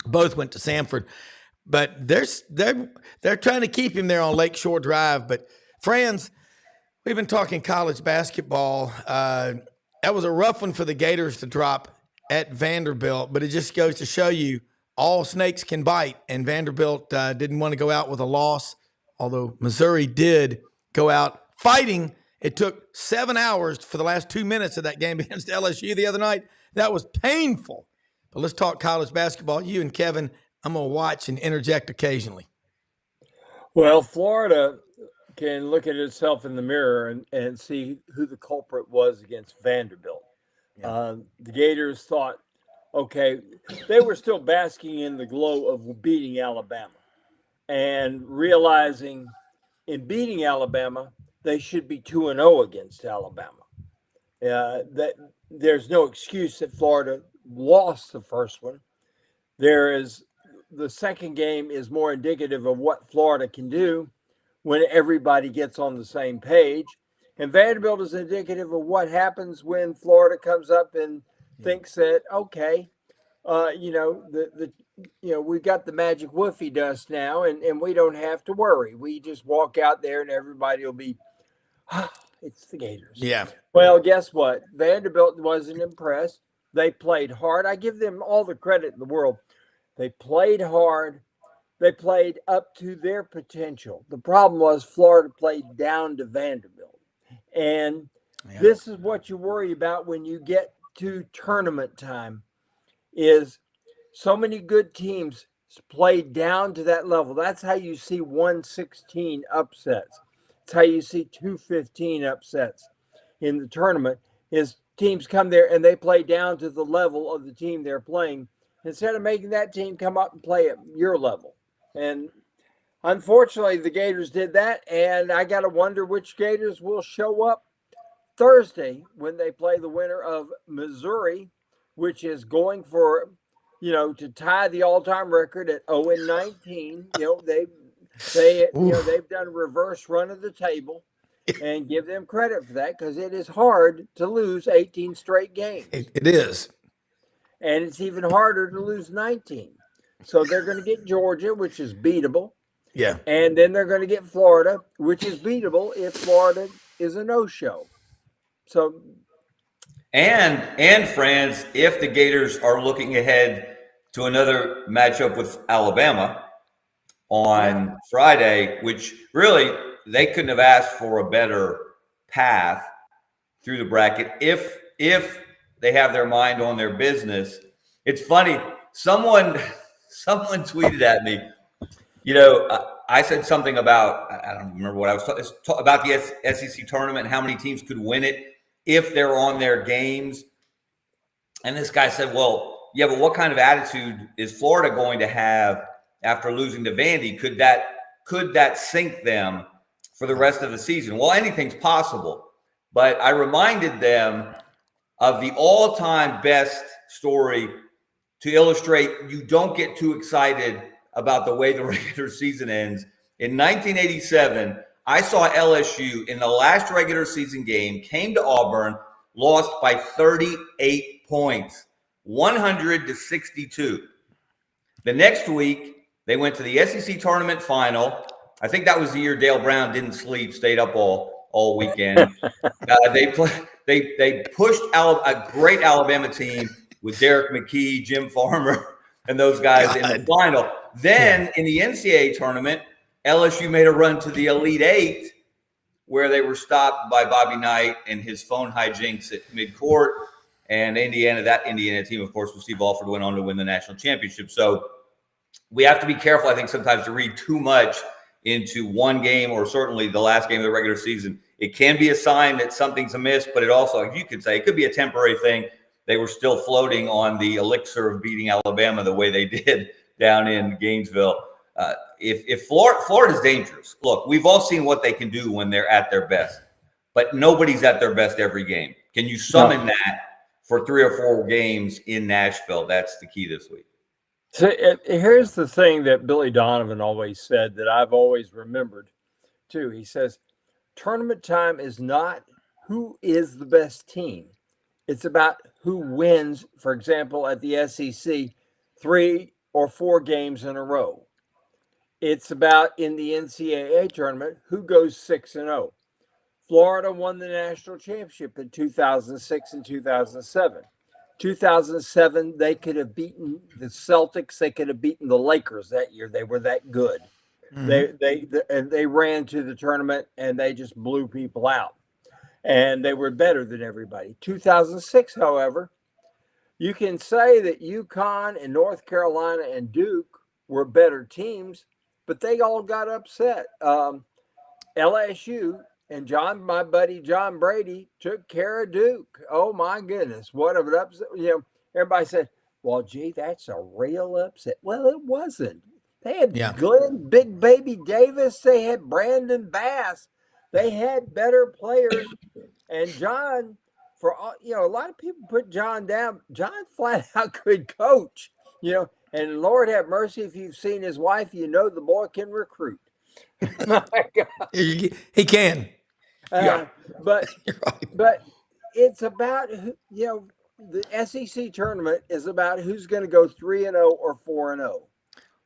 both went to Samford. But they're trying to keep him there on Lakeshore Drive. But Franz, we've been talking college basketball. That was a rough one for the Gators to drop at Vanderbilt, but it just goes to show you all snakes can bite, and Vanderbilt didn't want to go out with a loss, although Missouri did go out fighting. It took 7 hours for the last 2 minutes of that game against LSU the other night. That was painful. But let's talk college basketball. You and Kevin, I'm going to watch and interject occasionally. Well, Florida can look at itself in the mirror and see who the culprit was against Vanderbilt. Yeah. The Gators thought, okay, they were still basking in the glow of beating Alabama and realizing in beating Alabama, they should be 2-0 against Alabama. That there's no excuse that Florida lost the first one. The second game is more indicative of what Florida can do when everybody gets on the same page. And Vanderbilt is indicative of what happens when Florida comes up and thinks that, okay, we've got the magic woofy dust now, and we don't have to worry. We just walk out there and everybody will be, it's the Gators. Yeah. Well, guess what? Vanderbilt wasn't impressed. They played hard. I give them all the credit in the world. They played hard. They played up to their potential. The problem was Florida played down to Vanderbilt. And this is what you worry about when you get to tournament time, is so many good teams play down to that level. That's how you see 116 upsets. That's how you see 215 upsets in the tournament, is teams come there and they play down to the level of the team they're playing instead of making that team come up and play at your level. And unfortunately, the Gators did that, and I got to wonder which Gators will show up Thursday when they play the winner of Missouri, which is going for to tie the all-time record at 0-19. They've done a reverse run of the table, and give them credit for that, because it is hard to lose 18 straight games. It is. And it's even harder to lose 19. So they're going to get Georgia, which is beatable. Yeah. And then they're going to get Florida, which is beatable if Florida is a no-show. So, and Franz, if the Gators are looking ahead to another matchup with Alabama on Friday, which really they couldn't have asked for a better path through the bracket if they have their mind on their business. It's funny. Someone tweeted at me. I said something about, I don't remember what I was talking about, the SEC tournament and how many teams could win it if they're on their games. And this guy said, well, yeah, but what kind of attitude is Florida going to have after losing to Vandy? Could that sink them for the rest of the season? Well, anything's possible. But I reminded them of the all-time best story to illustrate you don't get too excited about the way the regular season ends. In 1987, I saw LSU in the last regular season game, came to Auburn, lost by 38 points, 100-62. The next week, they went to the SEC tournament final. I think that was the year Dale Brown didn't sleep, stayed up all weekend. They pushed a great Alabama team with Derek McKee, Jim Farmer, and those guys in the final. Then in the NCAA tournament, LSU made a run to the Elite Eight, where they were stopped by Bobby Knight and his phone hijinks at midcourt. And that Indiana team, of course, with Steve Alford, went on to win the national championship. So we have to be careful, I think, sometimes to read too much into one game, or certainly the last game of the regular season. It can be a sign that something's amiss, but it also, like you could say, it could be a temporary thing. They were still floating on the elixir of beating Alabama the way they did down in Gainesville. If Florida's dangerous, look, we've all seen what they can do when they're at their best, but nobody's at their best every game. Can you summon that for 3 or 4 games in Nashville? That's the key this week. So here's the thing that Billy Donovan always said that I've always remembered too. He says, tournament time is not who is the best team. It's about who wins, for example, at the SEC, 3 or 4 games in a row. It's about, in the NCAA tournament, who goes 6-0. Florida won the national championship in 2006 and 2007. 2007, they could have beaten the Celtics. They could have beaten the Lakers that year. They were that good. Mm-hmm. They ran to the tournament and they just blew people out. And they were better than everybody. 2006, however, you can say that UConn and North Carolina and Duke were better teams, but they all got upset. LSU and my buddy John Brady took care of Duke. Oh my goodness, what an upset! Everybody said, "Well, gee, that's a real upset." Well, it wasn't. They had Glenn Big Baby Davis. They had Brandon Bass. They had better players, and John, a lot of people put John down. John flat out could coach, and Lord have mercy, if you've seen his wife, the boy can recruit. My God. He can. But it's about, the SEC tournament is about who's going to go 3-0 or 4-0.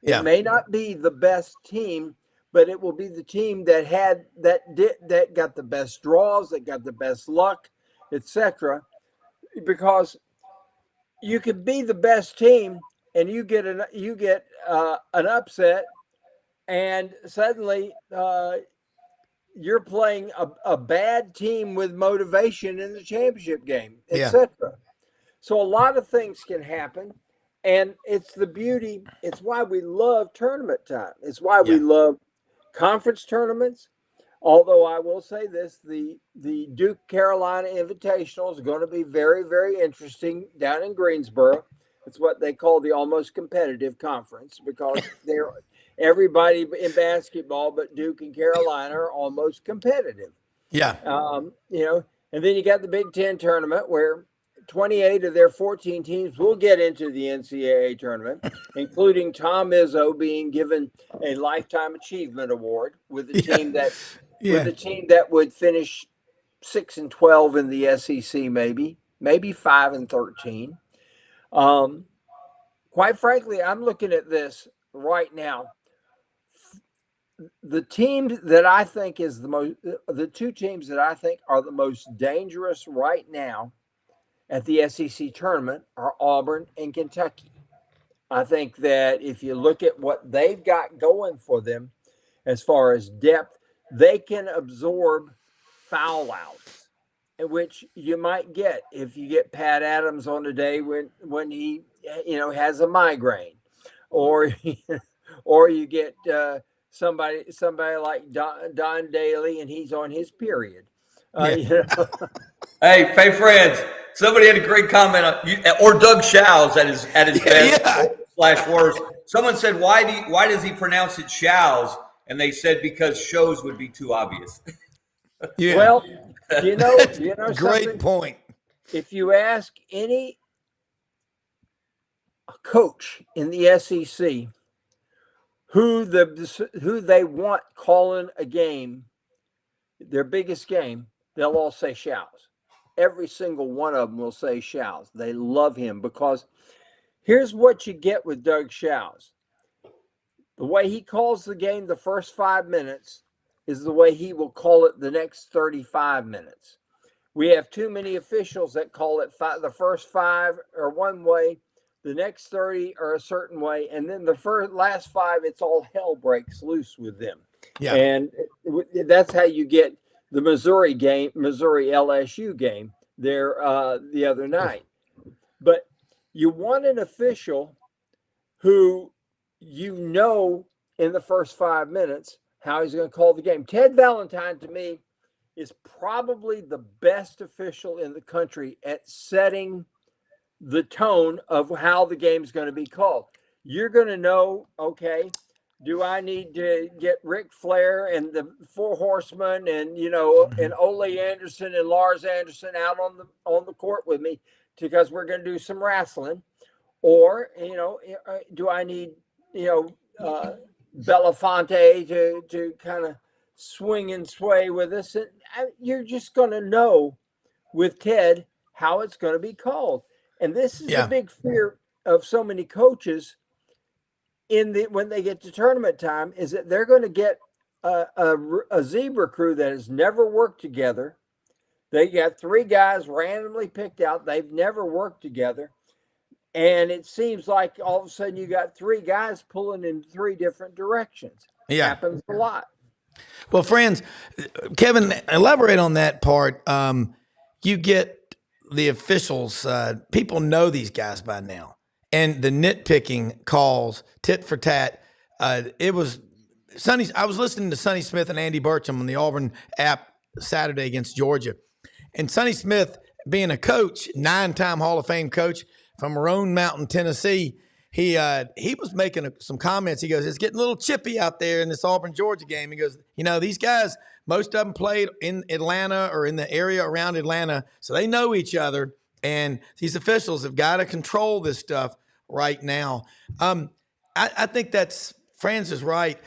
It may not be the best team, but it will be the team that got the best draws, that got the best luck, etc. Because you could be the best team and you get an upset, and suddenly you're playing a bad team with motivation in the championship game, etc. So a lot of things can happen, and it's the beauty. It's why we love tournament time. It's why we love conference tournaments. Although I will say this, the Duke Carolina Invitational is going to be very, very interesting down in Greensboro. It's what they call the almost competitive conference, because everybody in basketball but Duke and Carolina are almost competitive. Yeah. And then you got the Big Ten tournament, where 28 of their 14 teams will get into the NCAA tournament, including Tom Izzo being given a lifetime achievement award with a team that would finish 6-12 in the SEC, maybe 5-13. Quite frankly, I'm looking at this right now. The team that I think is the two teams that I think are the most dangerous right now at the SEC tournament are Auburn and Kentucky. I think that if you look at what they've got going for them as far as depth, they can absorb foul outs, which you might get if you get Pat Adams on a day when he has a migraine, or you get somebody like Don Daly and he's on his period. Hey, friends, somebody had a great comment or Doug Shows at his best / worst. Someone said, why does he pronounce it Shows? And they said because shows would be too obvious. Yeah. Well, you know great point. If you ask any coach in the SEC who they want calling a game, their biggest game, they'll all say Shows. Every single one of them will say Shows. They love him because here's what you get with Doug Shows. The way he calls the game the first 5 minutes is the way he will call it the next 35 minutes. We have too many officials that call it the first 5 are one way, the next 30 are a certain way, and then the last 5, it's all hell breaks loose with them. Yeah. And that's how you get the Missouri LSU game there the other night. But you want an official who in the first 5 minutes how he's going to call the game. Ted Valentine, to me, is probably the best official in the country at setting the tone of how the game is going to be called. You're going to know, okay, do I need to get Ric Flair and the Four Horsemen and and Ole Anderson and Lars Anderson out on the court with me because we're going to do some wrestling, or do I need Belafonte to kind of swing and sway with us? And you're just going to know with Ted how it's going to be called. And this is a big fear of so many coaches when they get to tournament time, is that they're going to get a zebra crew that has never worked together. They got 3 guys randomly picked out. They've never worked together. And it seems like all of a sudden you got 3 guys pulling in 3 different directions. Yeah. It happens a lot. Well, friends, Kevin, elaborate on that part. You get the officials, people know these guys by now. And the nitpicking calls, tit for tat. It was Sonny. I was listening to Sonny Smith and Andy Burcham on the Auburn app Saturday against Georgia. And Sonny Smith, being a coach, 9-time Hall of Fame coach from Roan Mountain, Tennessee, he was making some comments. He goes, it's getting a little chippy out there in this Auburn-Georgia game. He goes, these guys, most of them played in Atlanta or in the area around Atlanta, so they know each other. And these officials have got to control this stuff right now. I think Franz is right.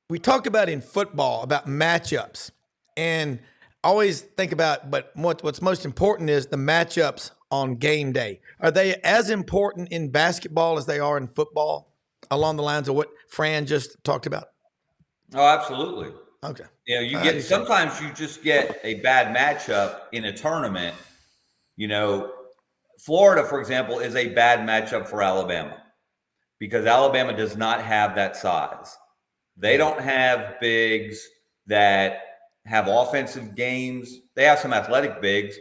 We talk about in football about matchups, and always think about, but what's most important is the matchups on game day. Are they as important in basketball as they are in football, along the lines of what Fran just talked about? Oh, absolutely. Okay. Sometimes you just get a bad matchup in a tournament. Florida, for example, is a bad matchup for Alabama because Alabama does not have that size. They don't have bigs that have offensive games. They have some athletic bigs,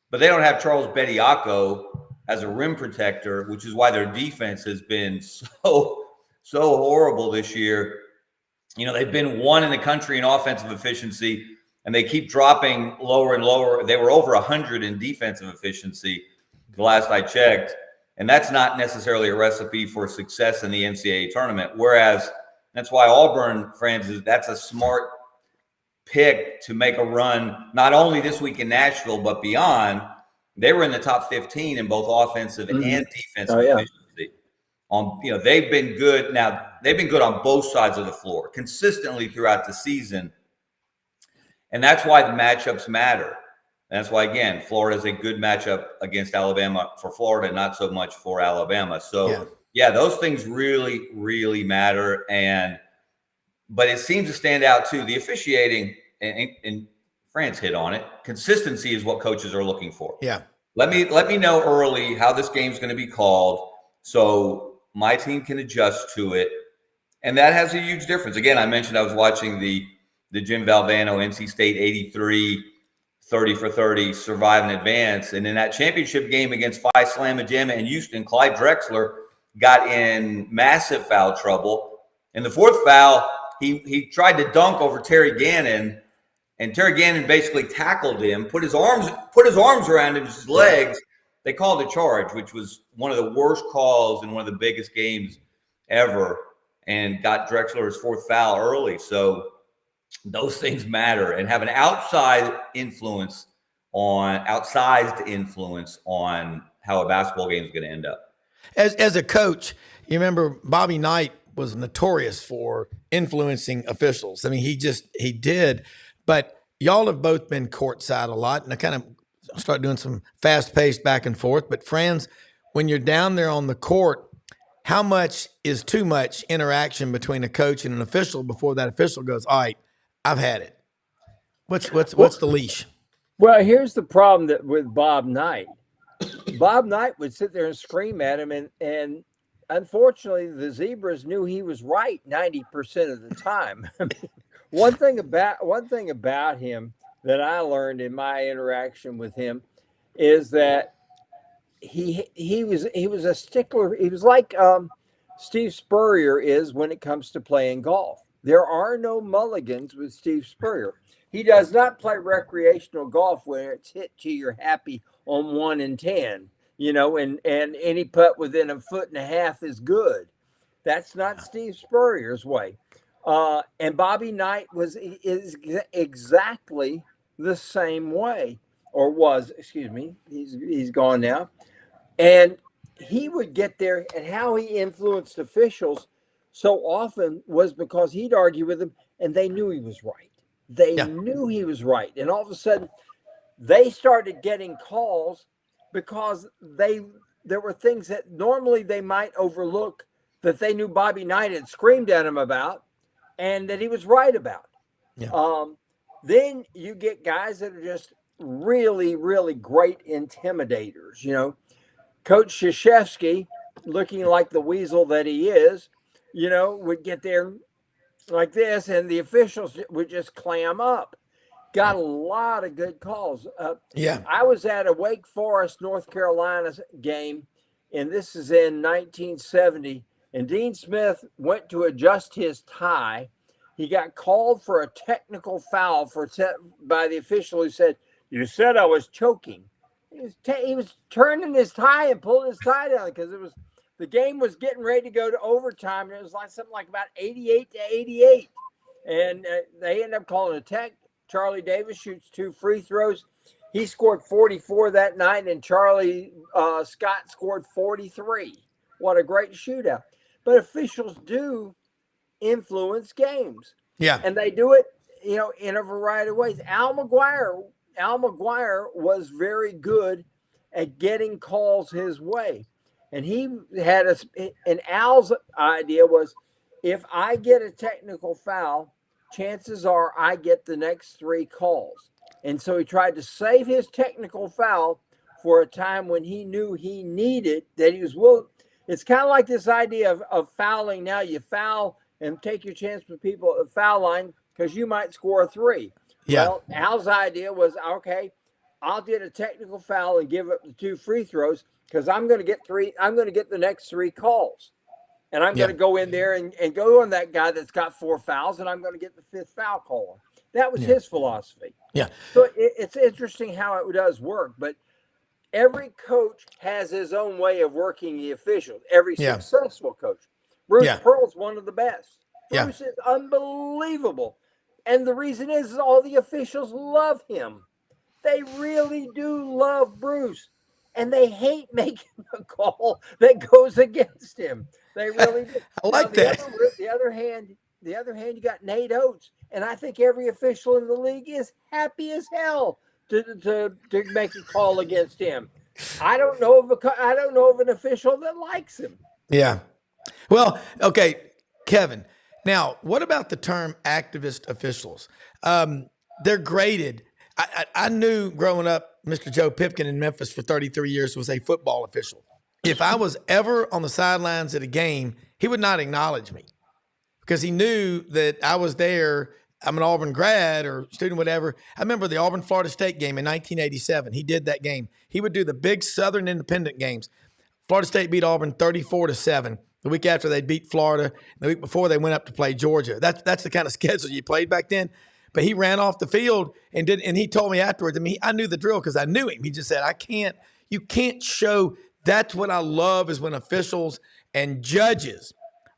but they don't have Charles Bediako as a rim protector, which is why their defense has been so horrible this year. They've been 1 in the country in offensive efficiency, and they keep dropping lower and lower. They were over 100 in defensive efficiency the last I checked, and that's not necessarily a recipe for success in the NCAA tournament. Whereas that's why Auburn, Franz, that's a smart pick to make a run, not only this week in Nashville, but beyond, They were in the top 15 in both offensive and defensive efficiency. They've been good. Now, they've been good on both sides of the floor consistently throughout the season. And that's why the matchups matter. And that's why, again, Florida is a good matchup against Alabama for Florida, not so much for Alabama. So, yeah, those things really, really matter. But it seems to stand out, too. The officiating, and Franz hit on it, consistency is what coaches are looking for. Yeah. Let me know early how this game's going to be called so my team can adjust to it. And that has a huge difference. Again, I mentioned I was watching the Jim Valvano NC State 83 30 for 30 survive and advance. And in that championship game against Phi Slamma Jamma in Houston, Clyde Drexler got in massive foul trouble. In the fourth foul, he tried to dunk over Terry Gannon, and Terry Gannon basically tackled him, put his arms around his legs. They called a charge, which was one of the worst calls in one of the biggest games ever, and got Drexler his fourth foul early. So those things matter, and have an outsized influence on how a basketball game is going to end up. As a coach, you remember Bobby Knight was notorious for influencing officials. I mean, he did, but y'all have both been courtside a lot, and I kind of start doing some fast-paced back and forth. But Franz, when you're down there on the court, how much is too much interaction between a coach and an official before that official goes, all right, I've had it? What's the leash? Well, here's the problem with Bob Knight. Bob Knight would sit there and scream at him, and unfortunately, the Zebras knew he was right 90% of the time. One thing about him that I learned in my interaction with him is that he was a stickler. He was like Steve Spurrier is when it comes to playing golf. There are no mulligans with Steve Spurrier. He does not play recreational golf where it's hit to you're happy on 1 in 10, and any putt within a foot and a half is good. That's not Steve Spurrier's way. And Bobby Knight is exactly the same way, or was, excuse me. He's gone now. And he would get there, and how he influenced officials so often was because he'd argue with them, and they knew he was right. They knew he was right. And all of a sudden, they started getting calls because there were things that normally they might overlook that they knew Bobby Knight had screamed at him about and that he was right about. Yeah. Then you get guys that are just really, really great intimidators. Coach Krzyzewski, looking like the weasel that he is, would get there like this, and the officials would just clam up. Got a lot of good calls. I was at a Wake Forest, North Carolina game, and this is in 1970, and Dean Smith went to adjust his tie. He got called for a technical foul by the official who said, "You said I was choking." He was turning his tie and pulling his tie down because the game was getting ready to go to overtime, and it was like something like about 88-88, and they ended up calling a tech. Charlie Davis shoots 2 free throws. He scored 44 that night, and Charlie Scott scored 43. What a great shootout! But officials do influence games, and they do it, in a variety of ways. Al McGuire was very good at getting calls his way. And he had and Al's idea was, if I get a technical foul, chances are I get the next 3 calls. And so he tried to save his technical foul for a time when he knew he needed, that he was willing. It's kind of like this idea of fouling. Now you foul and take your chance with people at the foul line because you might score a 3. Yeah. Well, Al's idea was, okay, I'll get a technical foul and give up the 2 free throws because I'm going to get the next 3 calls. And I'm going to go in there and go on that guy that's got 4 fouls, and I'm going to get the 5th foul call. That was his philosophy. Yeah. So it's interesting how it does work, but every coach has his own way of working the officials. Every successful coach. Bruce Pearl's one of the best. Bruce is unbelievable. And the reason is all the officials love him. They really do love Bruce, and they hate making a call that goes against him. They really do. I like that. The other hand, you got Nate Oates, and I think every official in the league is happy as hell to make a call against him. I don't know of an official that likes him. Yeah. Well, okay, Kevin. Now, what about the term activist officials? They're graded. I knew growing up, Mr. Joe Pipkin in Memphis for 33 years was a football official. If I was ever on the sidelines at a game, he would not acknowledge me because he knew that I was there. I'm an Auburn grad or student, whatever. I remember the Auburn-Florida State game in 1987. He did that game. He would do the big Southern Independent games. Florida State beat Auburn 34-7. The week after they beat Florida. The week before they went up to play Georgia. That's the kind of schedule you played back then. But he ran off the field and he told me afterwards. I mean, I knew the drill because I knew him. He just said, you can't show. That's what I love is when officials and judges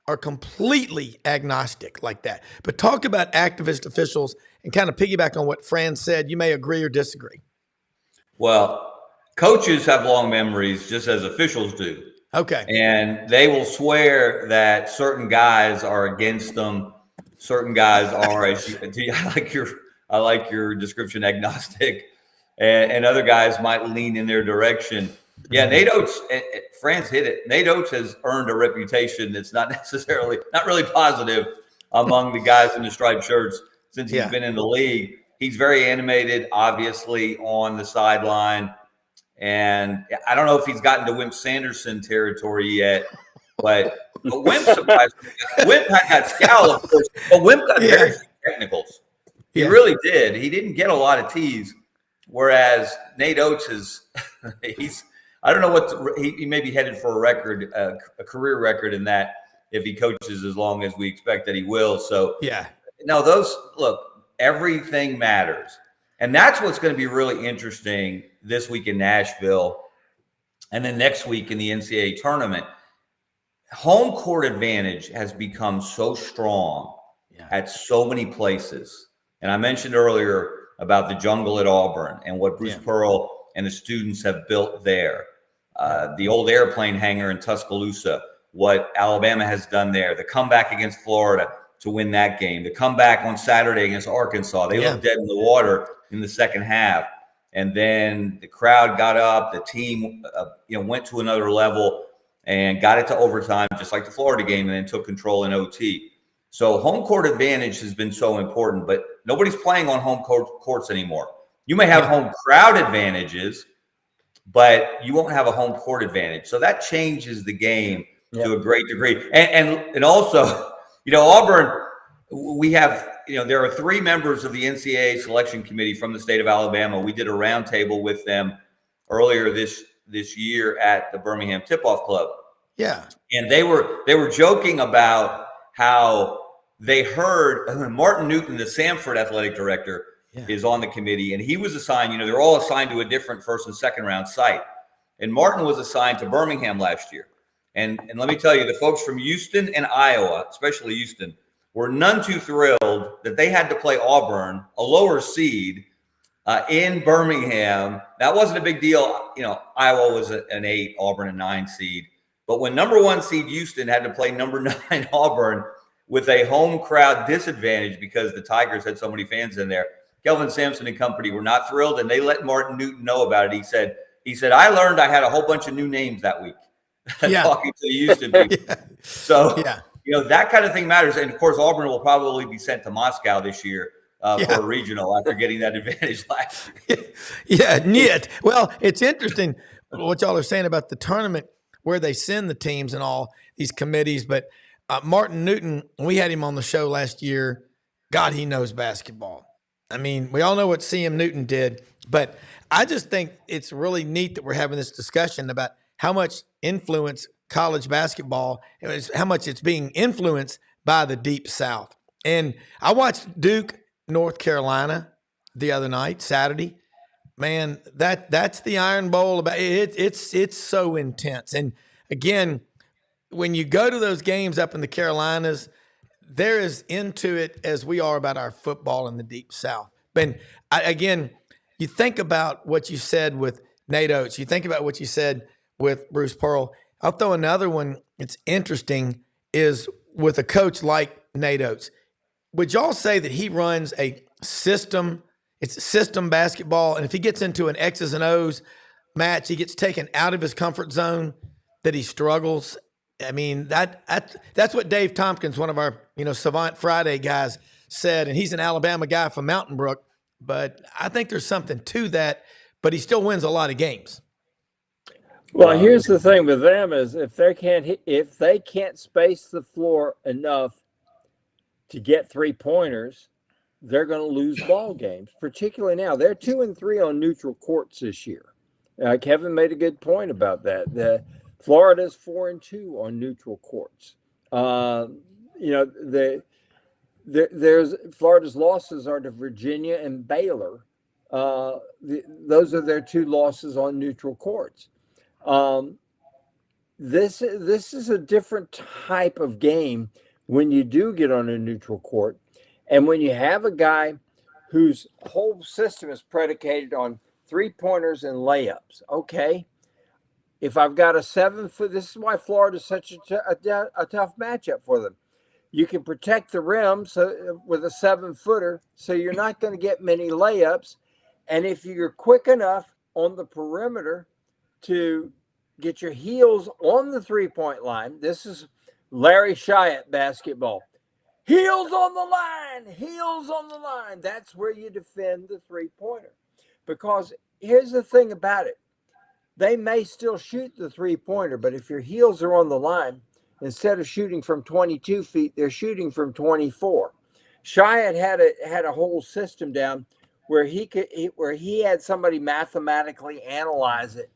are completely agnostic like that. But talk about activist officials and kind of piggyback on what Franz said. You may agree or disagree. Well, coaches have long memories just as officials do. Okay. And they will swear that certain guys are against them. Certain guys are, I like your description, agnostic, and other guys might lean in their direction. Yeah, Nate Oates, Franz hit it. Nate Oates has earned a reputation that's not really positive among the guys in the striped shirts since he's been in the league. He's very animated, obviously, on the sideline. And I don't know if he's gotten to Wimp Sanderson territory yet, but Wimp surprised me. Wimp got scowl, of course, but Wimp got very few technicals. He really did. He didn't get a lot of T's, whereas Nate Oates I don't know he may be headed for a career record in that if he coaches as long as we expect that he will. So everything matters. And that's what's going to be really interesting this week in Nashville and then next week in the NCAA tournament. Home court advantage has become so strong at so many places. And I mentioned earlier about the jungle at Auburn and what Bruce Pearl and the students have built there. The old airplane hangar in Tuscaloosa, what Alabama has done there, the comeback against Florida to win that game, the comeback on Saturday against Arkansas. They looked dead in the water in the second half. And then the crowd got up, the team went to another level and got it to overtime, just like the Florida game, and then took control in OT. So home court advantage has been so important, but nobody's playing on home courts anymore. You may have home crowd advantages, but you won't have a home court advantage. So that changes the game to a great degree. And also, Auburn, we have, there are 3 members of the NCAA selection committee from the state of Alabama. We did a roundtable with them earlier this year at the Birmingham Tip-Off Club. Yeah. And they were joking about how they heard Martin Newton, the Samford athletic director, is on the committee, and he was assigned, they're all assigned to a different first and second round site. And Martin was assigned to Birmingham last year. And let me tell you, the folks from Houston and Iowa, especially Houston, were none too thrilled that they had to play Auburn, a lower seed, in Birmingham. That wasn't a big deal. Iowa was an 8, Auburn a 9 seed. But when number 1 seed Houston had to play number 9 Auburn with a home crowd disadvantage because the Tigers had so many fans in there, Kelvin Sampson and company were not thrilled, and they let Martin Newton know about it. He said, I learned I had a whole bunch of new names that week talking to the Houston people. So, that kind of thing matters. And, of course, Auburn will probably be sent to Moscow this year for a regional after getting that advantage last year. Well, it's interesting what y'all are saying about the tournament where they send the teams and all these committees. But Martin Newton, we had him on the show last year. God, he knows basketball. I mean, we all know what CM Newton did, but I just think it's really neat that we're having this discussion about how much influence college basketball, how much it's being influenced by the Deep South. And I watched Duke, North Carolina the other night, Saturday. Man, that's the Iron Bowl. It's so intense. And again, when you go to those games up in the Carolinas, they're as into it as we are about our football in the Deep South. But again, you think about what you said with Nate Oates. You think about what you said with Bruce Pearl. I'll throw another one. It's interesting is with a coach like Nate Oates. Would y'all say that he runs a system? It's system basketball, and if he gets into an X's and O's match, he gets taken out of his comfort zone, that he struggles. I mean, that's what Dave Tompkins, one of our Savant Friday guys, said, and he's an Alabama guy from Mountain Brook. But I think there's something to that. But he still wins a lot of games. Well, here's the thing with them is if they can't space the floor enough to get 3-pointers, they're going to lose ball games. Particularly now, they're 2-3 on neutral courts this year. Kevin made a good point about that. Florida's 4-2 on neutral courts. There's Florida's losses are to Virginia and Baylor. Those are their 2 losses on neutral courts. This is a different type of game when you do get on a neutral court, and when you have a guy whose whole system is predicated on 3-pointers and layups. Okay, if I've got a 7-foot, this is why Florida is such a tough matchup for them. You can protect the rim with a 7-footer, so you're not going to get many layups. And if you're quick enough on the perimeter to get your heels on the 3-point line, this is Larry Shyatt basketball. Heels on the line, heels on the line. That's where you defend the 3-pointer. Because here's the thing about it. They may still shoot the 3-pointer, but if your heels are on the line, instead of shooting from 22 feet, they're shooting from 24. Shyatt had a whole system down where he had somebody mathematically analyze it.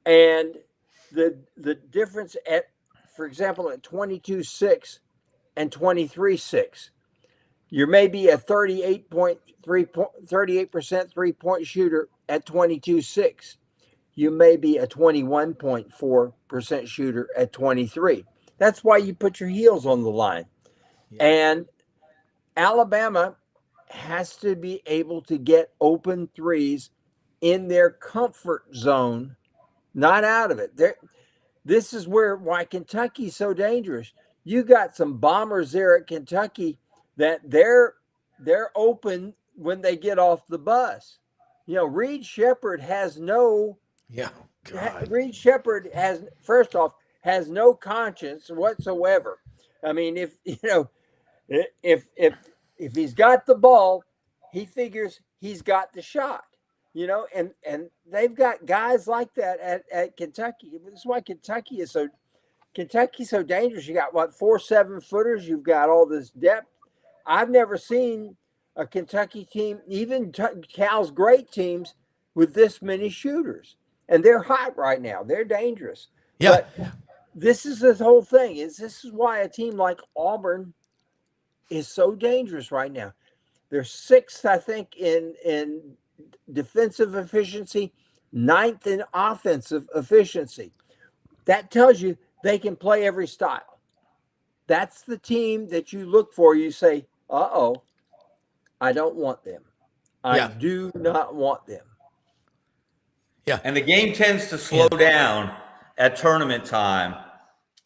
And the difference for example, at 22-6 and 23-6, you're maybe a 38% 3-point shooter at 22-6. You may be a 21.4% shooter at 23. That's why you put your heels on the line. Yeah. And Alabama has to be able to get open threes in their comfort zone, not out of it. This is why Kentucky's so dangerous. You got some bombers there at Kentucky that they're open when they get off the bus. Reed Shepherd has no. Yeah. God. Reed Shepherd first off has no conscience whatsoever. I mean, if he's got the ball, he figures he's got the shot. And they've got guys like that at Kentucky. This is why Kentucky's so dangerous. You got 4 7-footers. You've got all this depth. I've never seen a Kentucky team, even Cal's great teams, with this many shooters. And they're hot right now. They're dangerous. Yeah. But this is the whole thing. This is why a team like Auburn is so dangerous right now. They're 6th, I think, in defensive efficiency, 9th in offensive efficiency. That tells you they can play every style. That's the team that you look for. You say, I don't want them. I do not want them. Yeah. And the game tends to slow down at tournament time.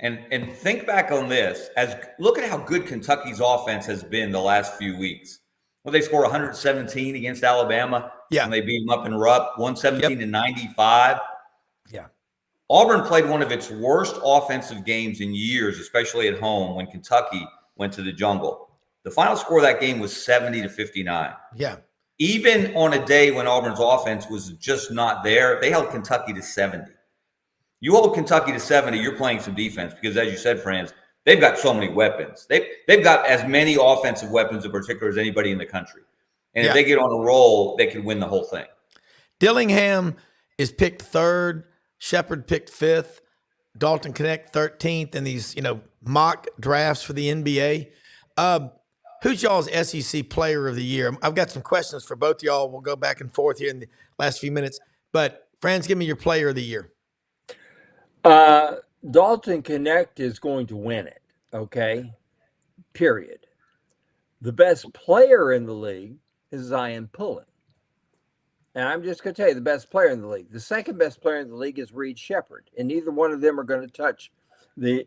And think back on this. Look at how good Kentucky's offense has been the last few weeks. Well, they scored 117 against Alabama. Yeah. And they beat them up in Rupp, 117-95. Yeah. Auburn played one of its worst offensive games in years, especially at home when Kentucky went to the Jungle. The final score of that game was 70-59. Yeah. Even on a day when Auburn's offense was just not there, they held Kentucky to 70. You hold Kentucky to 70, you're playing some defense because, as you said, Franz, they've got so many weapons. They've got as many offensive weapons in particular as anybody in the country. And if they get on a roll, they could win the whole thing. Dillingham is picked 3rd. Shepherd picked 5th. Dalton Connect 13th in these, mock drafts for the NBA. Who's y'all's SEC Player of the Year? I've got some questions for both y'all. We'll go back and forth here in the last few minutes. But, Franz, give me your Player of the Year. Dalton Connect is going to win it, okay? Period. The best player in the league is Zion Pullen. and I'm just going to tell you the best player in the league. The second best player in the league is Reed Shepherd, and neither one of them are going to touch the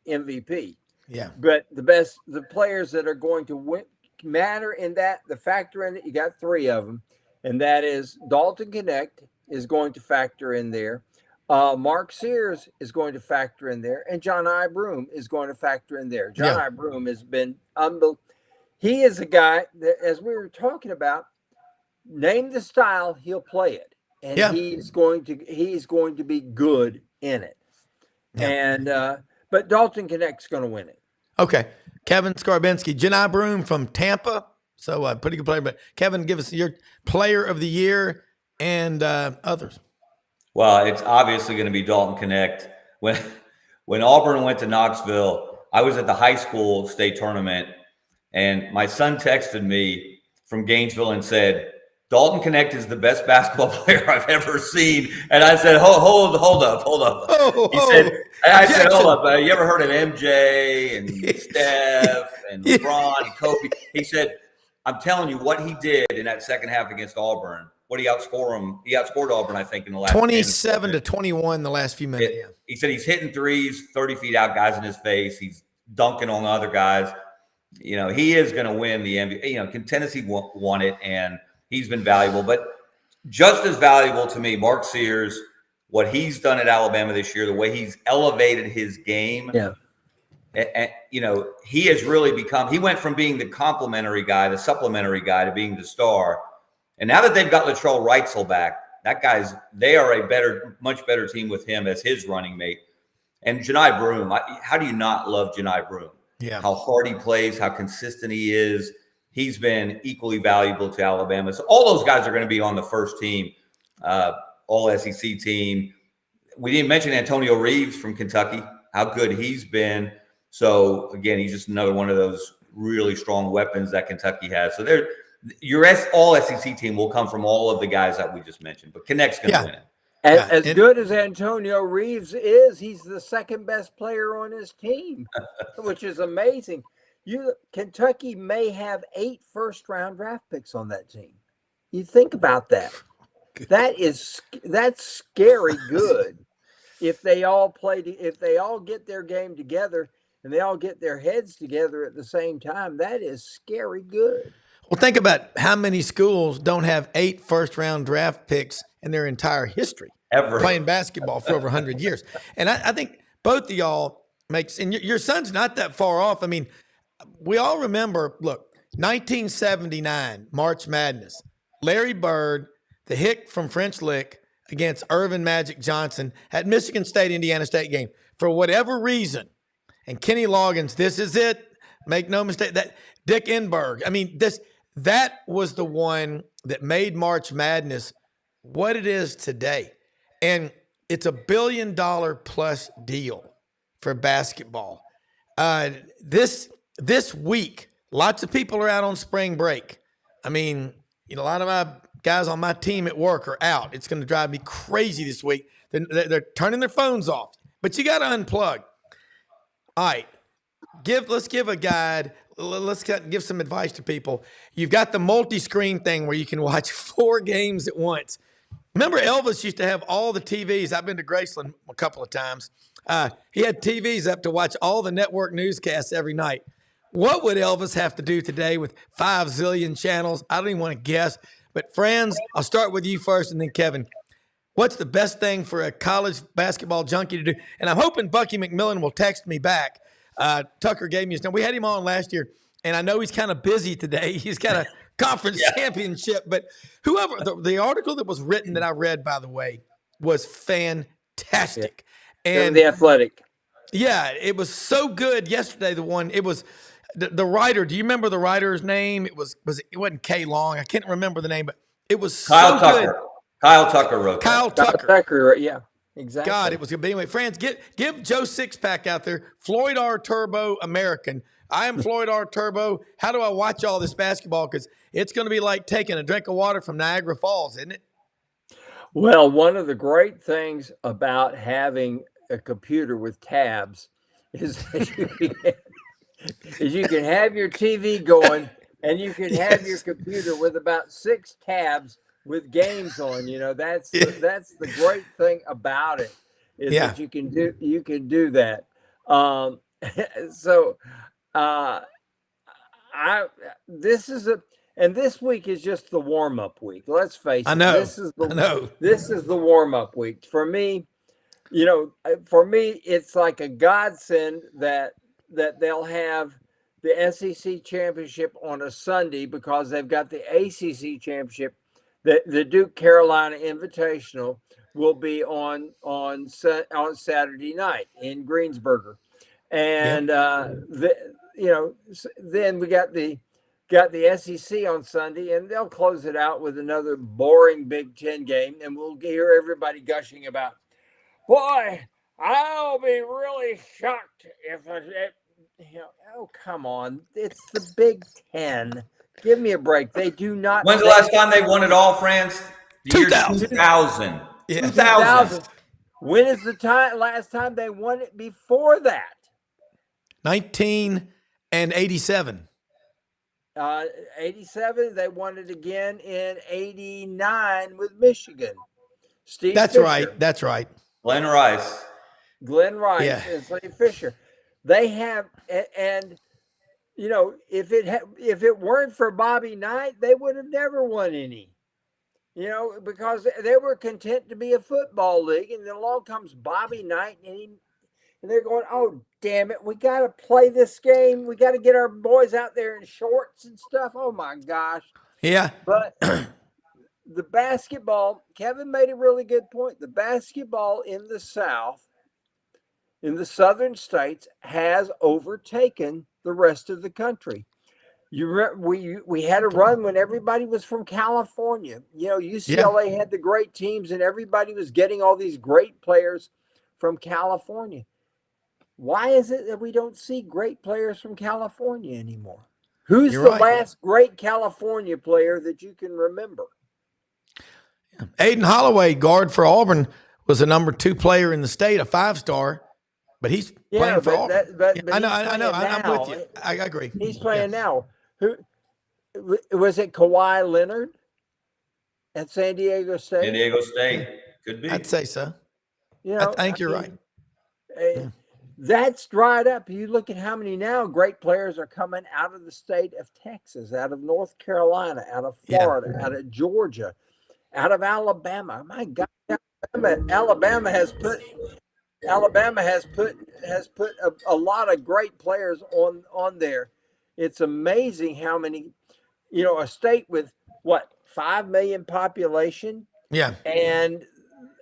MVP. Yeah. But the players that are going to matter in that, the factor in it, you got three of them, and that is Dalton Connect is going to factor in there. Mark Sears is going to factor in there, and John I. Broom is going to factor in there. John I. Broom has been unbelievable. He is a guy that, as we were talking about, name the style, he'll play it, and he's going to be good in it. Yeah. And but Dalton Connect's going to win it. Okay, Kevin Scarbinsky, Johni Broome from Tampa, so pretty good player. But Kevin, give us your player of the year and others. Well, it's obviously going to be Dalton Connect. When Auburn went to Knoxville, I was at the high school state tournament, and my son texted me from Gainesville and said, Dalton Connect is the best basketball player I've ever seen. And I said, hold up. I said, hold up. You ever heard of MJ and Steph and LeBron and Kobe? He said, I'm telling you what he did in that second half against Auburn. What he outscored him? He outscored Auburn, I think, in the last 27 to 21 the last few minutes. He said he's hitting threes, 30 feet out, guys in his face. He's dunking on other guys. You know, he is going to win the MVP. You know, Tennessee won it, and he's been valuable. But just as valuable to me, Mark Sears, what he's done at Alabama this year, the way he's elevated his game. Yeah. And, you know, he has really become – he went from being the complimentary guy, the supplementary guy, to being the star. And now that they've got Latrell Wrightsell back, they are a much better team with him as his running mate. And Johni Broome, how do you not love Johni Broome? Yeah. How hard he plays, how consistent he is. He's been equally valuable to Alabama. So all those guys are going to be on the first team, all SEC team. We didn't mention Antonio Reeves from Kentucky, how good he's been. So, again, he's just another one of those really strong weapons that Kentucky has. So your all SEC team will come from all of the guys that we just mentioned. But Connect's going to win it. As good as Antonio Reeves is, he's the second best player on his team, which is amazing. Kentucky may have 8 first-round draft picks on that team. You think about that. That's scary good. If they all get their game together and they all get their heads together at the same time, that is scary good. Well, think about how many schools don't have 8 first-round draft picks in their entire history ever playing basketball for over 100 years. And I think both of y'all and your son's not that far off. I mean, we all remember, look, 1979, March Madness, Larry Bird, the hick from French Lick against Irvin Magic Johnson at Michigan State, Indiana State game. For whatever reason, and Kenny Loggins, this is it. Make no mistake, that Dick Enberg. I mean, that was the one that made March Madness what it is today. And it's $1 billion plus deal for basketball. This week, lots of people are out on spring break. I mean, a lot of my guys on my team at work are out. It's going to drive me crazy this week. They're turning their phones off, but you got to unplug. All right, let's give a guide. Let's give some advice to people. You've got the multi-screen thing where you can watch 4 games at once. Remember Elvis used to have all the TVs. I've been to Graceland a couple of times. He had TVs up to watch all the network newscasts every night. What would Elvis have to do today with 5 zillion channels? I don't even want to guess. But Franz, I'll start with you first and then Kevin. What's the best thing for a college basketball junkie to do? And I'm hoping Bucky McMillan will text me back. Tucker gave me his number. We had him on last year, and I know he's kind of busy today. He's got a conference championship. But whoever, the article that was written that I read, by the way, was fantastic. Yeah. And The Athletic. Yeah, it was so good yesterday. It was the writer. Do you remember the writer's name? It wasn't K Long. I can't remember the name, but it was Kyle so Tucker. good. Kyle Tucker wrote Kyle that. Tucker. Yeah, exactly. God, it was good. But anyway, Franz, give Joe Sixpack out there, Floyd R. Turbo American. I am Floyd R. Turbo. How do I watch all this basketball? Because it's going to be like taking a drink of water from Niagara Falls, isn't it? Well, one of the great things about having a computer with tabs is you can have your TV going, And you can have your computer with about 6 tabs with games on. That's the great thing about it, is that you can do that. So this week is just the warm-up week. Let's face it. I know. This is the warm-up week for me. For me, it's like a godsend that they'll have the SEC championship on a Sunday, because they've got the ACC championship. The Duke Carolina Invitational will be on Saturday night in Greensburg, and then we got the SEC on Sunday, and they'll close it out with another boring Big Ten game, and we'll hear everybody gushing about, boy, I'll be really shocked if oh, come on. It's the Big Ten. Give me a break. They do not. When's the last time they won it all, France? The year 2000. Yeah. 2000. When is the last time they won it before that? 1987. 87. They won it again in 89 with Michigan. Steve That's Fisher. right. That's right. Glenn Rice. And Steve Fisher. They have, and if it weren't for Bobby Knight, they would have never won any. Because they were content to be a football league, and then along comes Bobby Knight, and they're going, oh, damn it, we got to play this game. We got to get our boys out there in shorts and stuff. Oh, my gosh. Yeah. But the basketball, Kevin made a really good point. The basketball in the South, in the southern states, has overtaken the rest of the country. We had a run when everybody was from California. UCLA had the great teams, and everybody was getting all these great players from California. Why is it that we don't see great players from California anymore? Who's the last great California player that you can remember? Aiden Holloway, guard for Auburn, was a number 2 player in the state, a 5-star, but he's playing for Auburn. I know. I'm with you. I agree. He's playing now. Who was it? Kawhi Leonard at San Diego State. San Diego State could be. I'd say so. I think you're right. That's dried up. You look at how many now great players are coming out of the state of Texas, out of North Carolina, out of Florida, out of Georgia, out of Alabama. My God, Alabama has put a lot of great players on there. It's amazing how many, a state with 5 million population. Yeah. And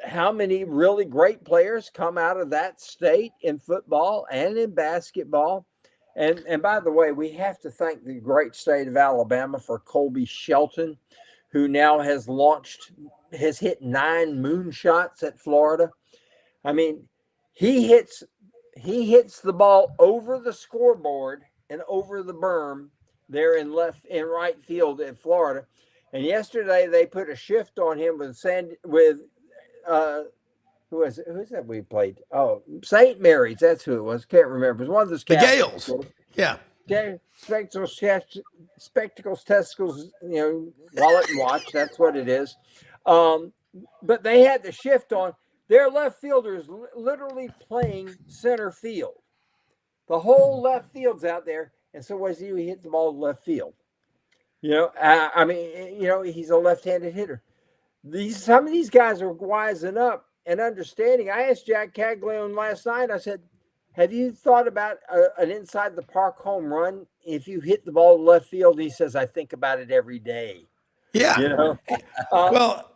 how many really great players come out of that state in football and in basketball. And by the way, we have to thank the great state of Alabama for Colby Shelton, who now has hit 9 moonshots at Florida. I mean, he hits the ball over the scoreboard and over the berm there in right field in Florida. And yesterday they put a shift on him with who is that we played? Oh, St. Mary's. That's who it was. Can't remember. It was one of those. The Gales. Yeah. Spectacles, testicles, wallet and watch. That's what it is. But they had the shift on. Their left fielders literally playing center field. The whole left field's out there. And so what does he do? He hit the ball to left field. He's a left-handed hitter. Some of these guys are wising up and understanding. I asked Jack Caglione last night, I said, have you thought about an inside the park home run if you hit the ball to left field? He says, I think about it every day. Yeah. Well,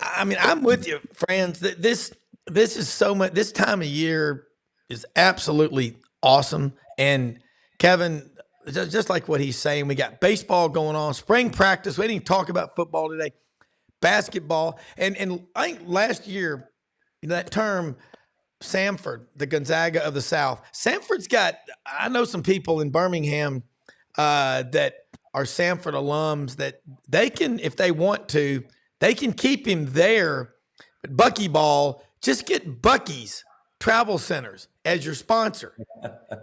I mean, I'm with you, Franz. This is so much. This time of year is absolutely awesome. And Kevin, just like what he's saying, we got baseball going on, spring practice. We didn't even talk about football today. Basketball. And I think last year, that term, Samford, the Gonzaga of the South. Samford's got, I know some people in Birmingham that are Samford alums that they can, if they want to, they can keep him there. But Buckyball, just get Bucky's Travel Centers as your sponsor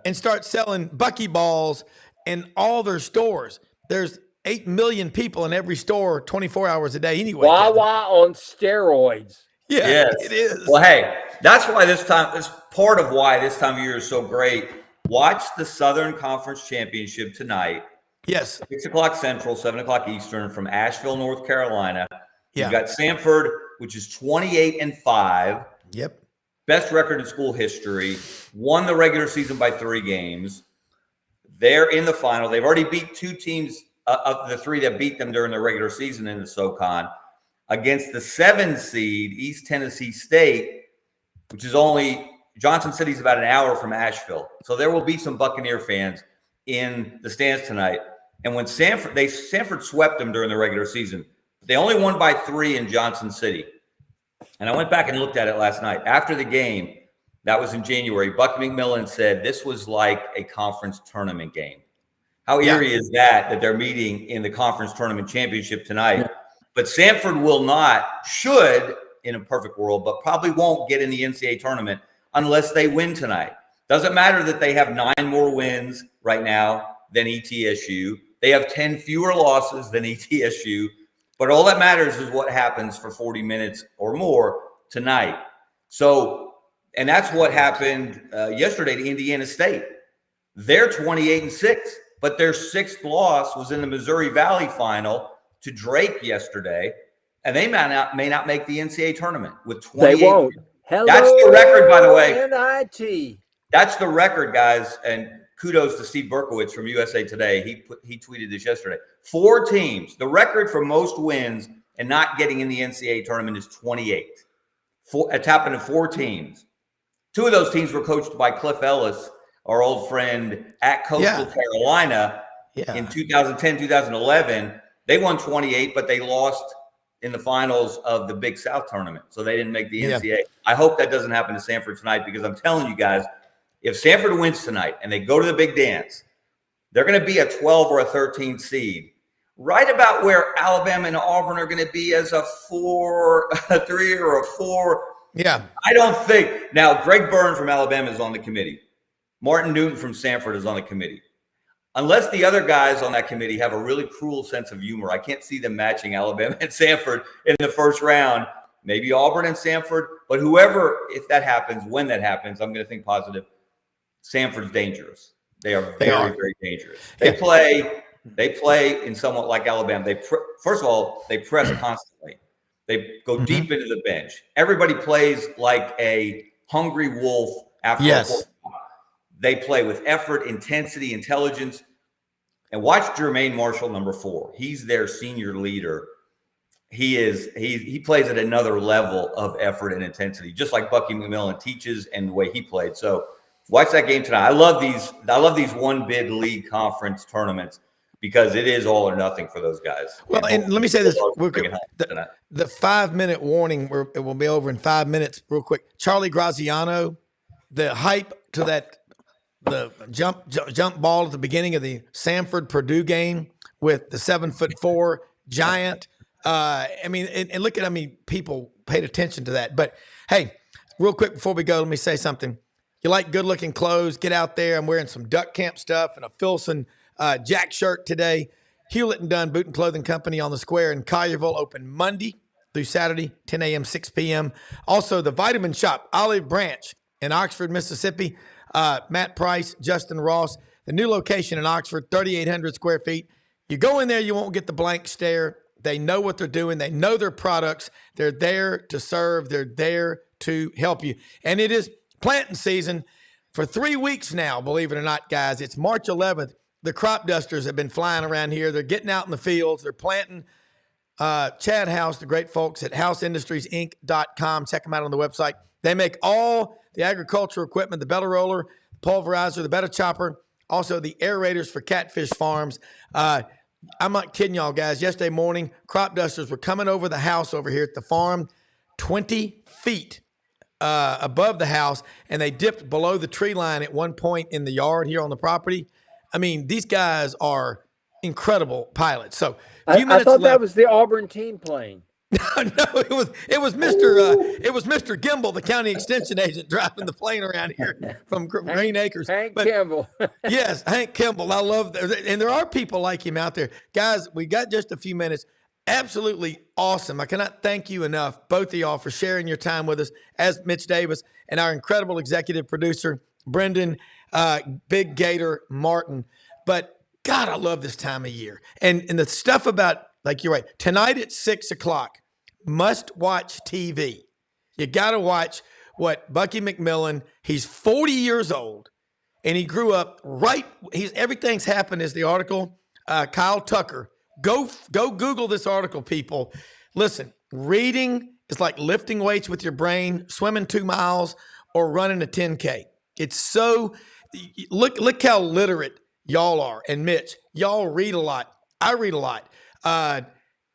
and start selling Buckyballs in all their stores. There's 8 million people in every store 24 hours a day anyway. Wawa on steroids. Yeah, Yes. it is. Well, hey, that's why this part of why this time of year is so great. Watch the Southern Conference Championship tonight. Yes. 6 o'clock Central, 7 o'clock Eastern from Asheville, North Carolina. Yeah. You've got Samford, which is 28-5. Yep. Best record in school history. Won the regular season by 3 games. They're in the final. They've already beat 2 teams of the 3 that beat them during the regular season in the SoCon against the 7 seed East Tennessee State, which is only Johnson City's about an hour from Asheville. So there will be some Buccaneer fans in the stands tonight. And when Samford swept them during the regular season, they only won by 3 in Johnson City. And I went back and looked at it last night. After the game, that was in January, Buck McMillan said this was like a conference tournament game. How eerie is that they're meeting in the conference tournament championship tonight? Yeah. But Samford should, in a perfect world, but probably won't get in the NCAA tournament unless they win tonight. Doesn't matter that they have 9 more wins right now than ETSU. They have 10 fewer losses than ETSU. But all that matters is what happens for 40 minutes or more tonight. So, and that's what happened yesterday to Indiana State. They're 28-6, but their 6th loss was in the Missouri Valley final to Drake yesterday, and they may not make the NCAA tournament with 28. They won't. Hello, that's the record, by the way. NIT. That's the record, guys, and kudos to Steve Berkowitz from USA Today. He tweeted this yesterday. 4 teams. The record for most wins and not getting in the NCAA tournament is 28. It's happened to 4 teams. 2 of those teams were coached by Cliff Ellis, our old friend at Coastal Carolina in 2010, 2011. They won 28, but they lost in the finals of the Big South tournament. So they didn't make the NCAA. I hope that doesn't happen to Samford tonight, because I'm telling you guys, if Samford wins tonight and they go to the big dance, they're going to be a 12 or a 13 seed, right about where Alabama and Auburn are going to be as a 4, a 3, or a 4. Yeah. I don't think. Now, Greg Byrne from Alabama is on the committee. Martin Newton from Samford is on the committee. Unless the other guys on that committee have a really cruel sense of humor, I can't see them matching Alabama and Samford in the first round. Maybe Auburn and Samford, but whoever, if that happens, when that happens, I'm going to think positive. Samford's dangerous. They are very dangerous. They play in somewhat like Alabama. First of all, they press constantly. They go deep into the bench. Everybody plays like a hungry wolf after a quarter. They play with effort, intensity, intelligence. And watch Jermaine Marshall, number 4. He's their senior leader. He plays at another level of effort and intensity, just like Bucky McMillan teaches and the way he played. So watch that game tonight. I love these one bid league conference tournaments, because it is all or nothing for those guys. Well, and let me say this real quick. The 5-minute warning, it will be over in 5 minutes, real quick. Charlie Graziano, the hype to the jump ball at the beginning of the Samford-Purdue game with the 7'4" giant. And look at people paid attention to that. But hey, real quick before we go, let me say something. You like good-looking clothes, get out there. I'm wearing some Duck Camp stuff and a Filson Jack shirt today. Hewlett and Dunn Boot and Clothing Company on the Square in Collierville, open Monday through Saturday, 10 a.m., 6 p.m. Also, the Vitamin Shop, Olive Branch in Oxford, Mississippi. Matt Price, Justin Ross. The new location in Oxford, 3,800 square feet. You go in there, you won't get the blank stare. They know what they're doing. They know their products. They're there to serve. They're there to help you. And it is planting season for 3 weeks now, believe it or not, guys. It's March 11th. The crop dusters have been flying around here. They're getting out in the fields. They're planting. Chad House, the great folks at houseindustriesinc.com. Check them out on the website. They make all the agricultural equipment, the Betta Roller, the pulverizer, the Betta Chopper, also the aerators for catfish farms. I'm not kidding y'all, guys. Yesterday morning, crop dusters were coming over the house over here at the farm, 20 feet above the house, and they dipped below the tree line at one point in the yard here on the property. I mean, these guys are incredible pilots. So, I thought that was the Auburn team playing. No, it was Mr. Gimbel, the county extension agent, driving the plane around here from Green Acres. Hank Kimball. Yes, Hank Kimball. I love that. And there are people like him out there. Guys, we got just a few minutes. Absolutely awesome. I cannot thank you enough, both of y'all, for sharing your time with us as Mitch Davis and our incredible executive producer, Brendan Big Gator Martin. But God, I love this time of year. And the stuff about, like you're right, tonight at 6:00, must watch TV. You got to watch what Bucky McMillan, he's 40 years old, and he grew up everything's happened is the article. Kyle Tucker. Go Google this article, people. Listen, reading is like lifting weights with your brain, swimming 2 miles, or running a 10K. It's so look how literate y'all are. And Mitch, y'all read a lot. I read a lot.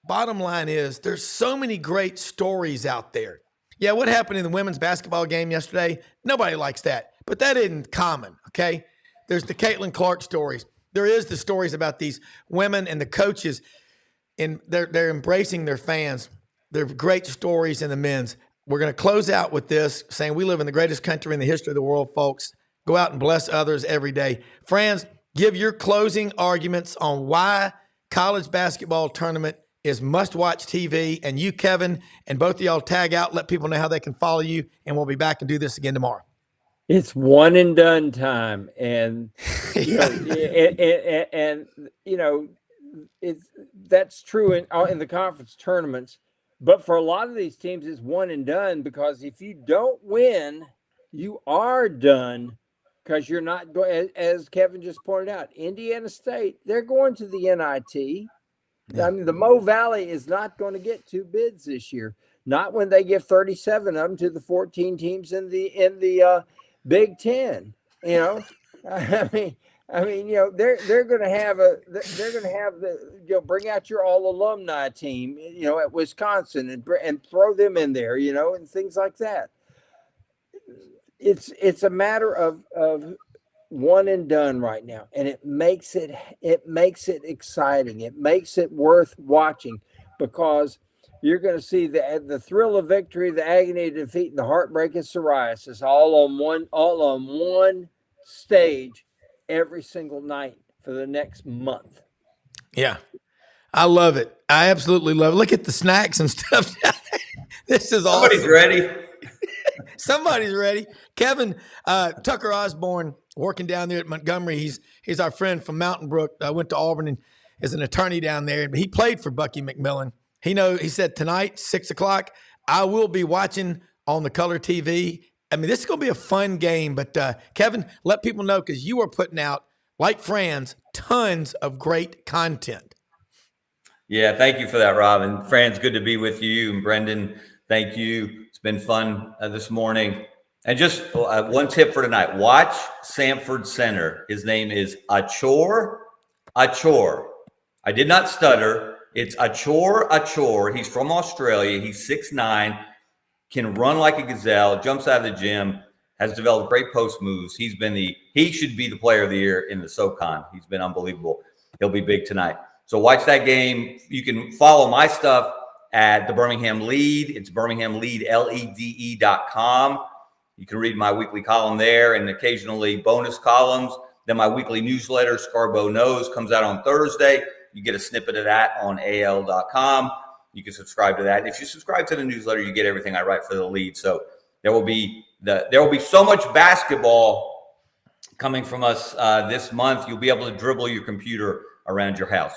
Bottom line is there's so many great stories out there. Yeah, what happened in the women's basketball game yesterday? Nobody likes that, but that isn't common, okay? There's the Caitlin Clark stories. There is the stories about these women and the coaches, and they're embracing their fans. They're great stories in the men's. We're going to close out with this, saying we live in the greatest country in the history of the world, folks. Go out and bless others every day. Franz, give your closing arguments on why college basketball tournament is must-watch TV, and you, Kevin, and both of y'all tag out, let people know how they can follow you, and we'll be back and do this again tomorrow. It's one and done time, and that's true in the conference tournaments. But for a lot of these teams, it's one and done, because if you don't win, you are done, because you're not going. As Kevin just pointed out, Indiana State, they're going to the NIT. I mean, the Mo Valley is not going to get 2 bids this year. Not when they give 37 of them to the 14 teams in the Big Ten. I mean, they're going to have bring out your all alumni team, at Wisconsin and throw them in there, and things like that. It's a matter of one and done right now, and it makes it exciting. It makes it worth watching, because you're going to see the thrill of victory, the agony of defeat, and the heartbreak of psoriasis all on one stage every single night for the next month. Yeah, I love it. I absolutely love it. Look at the snacks and stuff. This is awesome. Somebody's ready. Somebody's ready. Kevin, Tucker Osborne, working down there at Montgomery. He's our friend from Mountain Brook. I went to Auburn and is an attorney down there. He played for Bucky McMillan. He said tonight, 6:00, I will be watching on the color TV. I mean, this is going to be a fun game. But Kevin, let people know, because you are putting out, like Franz, tons of great content. Yeah, thank you for that, Rob. And Franz, good to be with you. And Brendan, thank you. It's been fun this morning. And just one tip for tonight. Watch Sanford Center. His name is Achor. I did not stutter. It's Achor. He's from Australia. He's 6'9", can run like a gazelle, jumps out of the gym, has developed great post moves. He should be the player of the year in the SoCon. He's been unbelievable. He'll be big tonight. So watch that game. You can follow my stuff at the Birmingham Lead. It's BirminghamLead.com. You can read my weekly column there, and occasionally bonus columns. Then my weekly newsletter, Scarbo Knows, comes out on Thursday. You get a snippet of that on AL.com. You can subscribe to that. If you subscribe to the newsletter, you get everything I write for the Lead. So there will be so much basketball coming from us this month. You'll be able to dribble your computer around your house.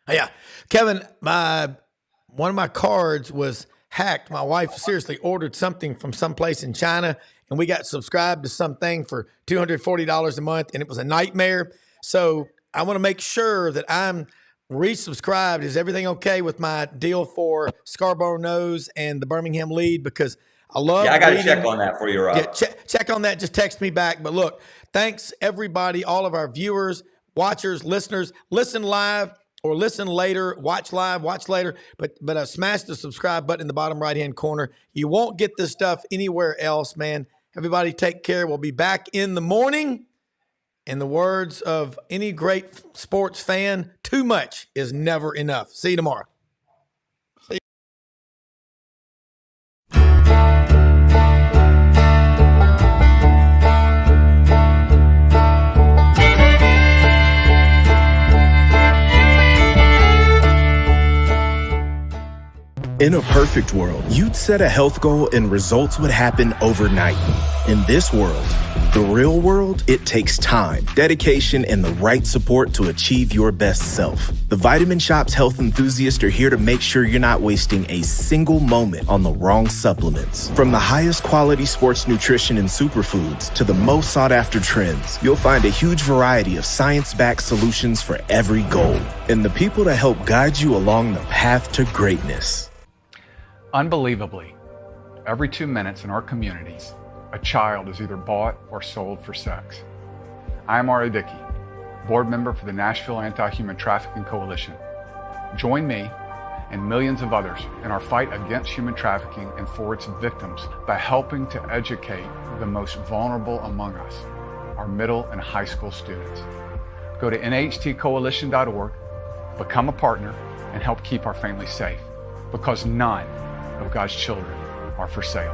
Yeah, Kevin, one of my cards was hacked. My wife seriously ordered something from someplace in China, and we got subscribed to something for $240 a month, and it was a nightmare. So I want to make sure that I'm resubscribed. Is everything okay with my deal for Scarborough Knows and the Birmingham Lead? Because I love I got to check on that for you, Rob. Yeah, check on that. Just text me back. But look, thanks everybody, all of our viewers, watchers, listeners. Listen live or listen later. Watch live, watch later. But smash the subscribe button in the bottom right-hand corner. You won't get this stuff anywhere else, man. Everybody take care. We'll be back in the morning. In the words of any great sports fan, too much is never enough. See you tomorrow. In a perfect world, you'd set a health goal and results would happen overnight. In this world, the real world, it takes time, dedication, and the right support to achieve your best self. The Vitamin Shop's health enthusiasts are here to make sure you're not wasting a single moment on the wrong supplements. From the highest quality sports nutrition and superfoods to the most sought-after trends, you'll find a huge variety of science-backed solutions for every goal, and the people to help guide you along the path to greatness. Unbelievably, every 2 minutes in our communities, a child is either bought or sold for sex. I am Ari Dickey, board member for the Nashville Anti-Human Trafficking Coalition. Join me and millions of others in our fight against human trafficking and for its victims by helping to educate the most vulnerable among us, our middle and high school students. Go to nhtcoalition.org, become a partner, and help keep our families safe, because none of God's children are for sale.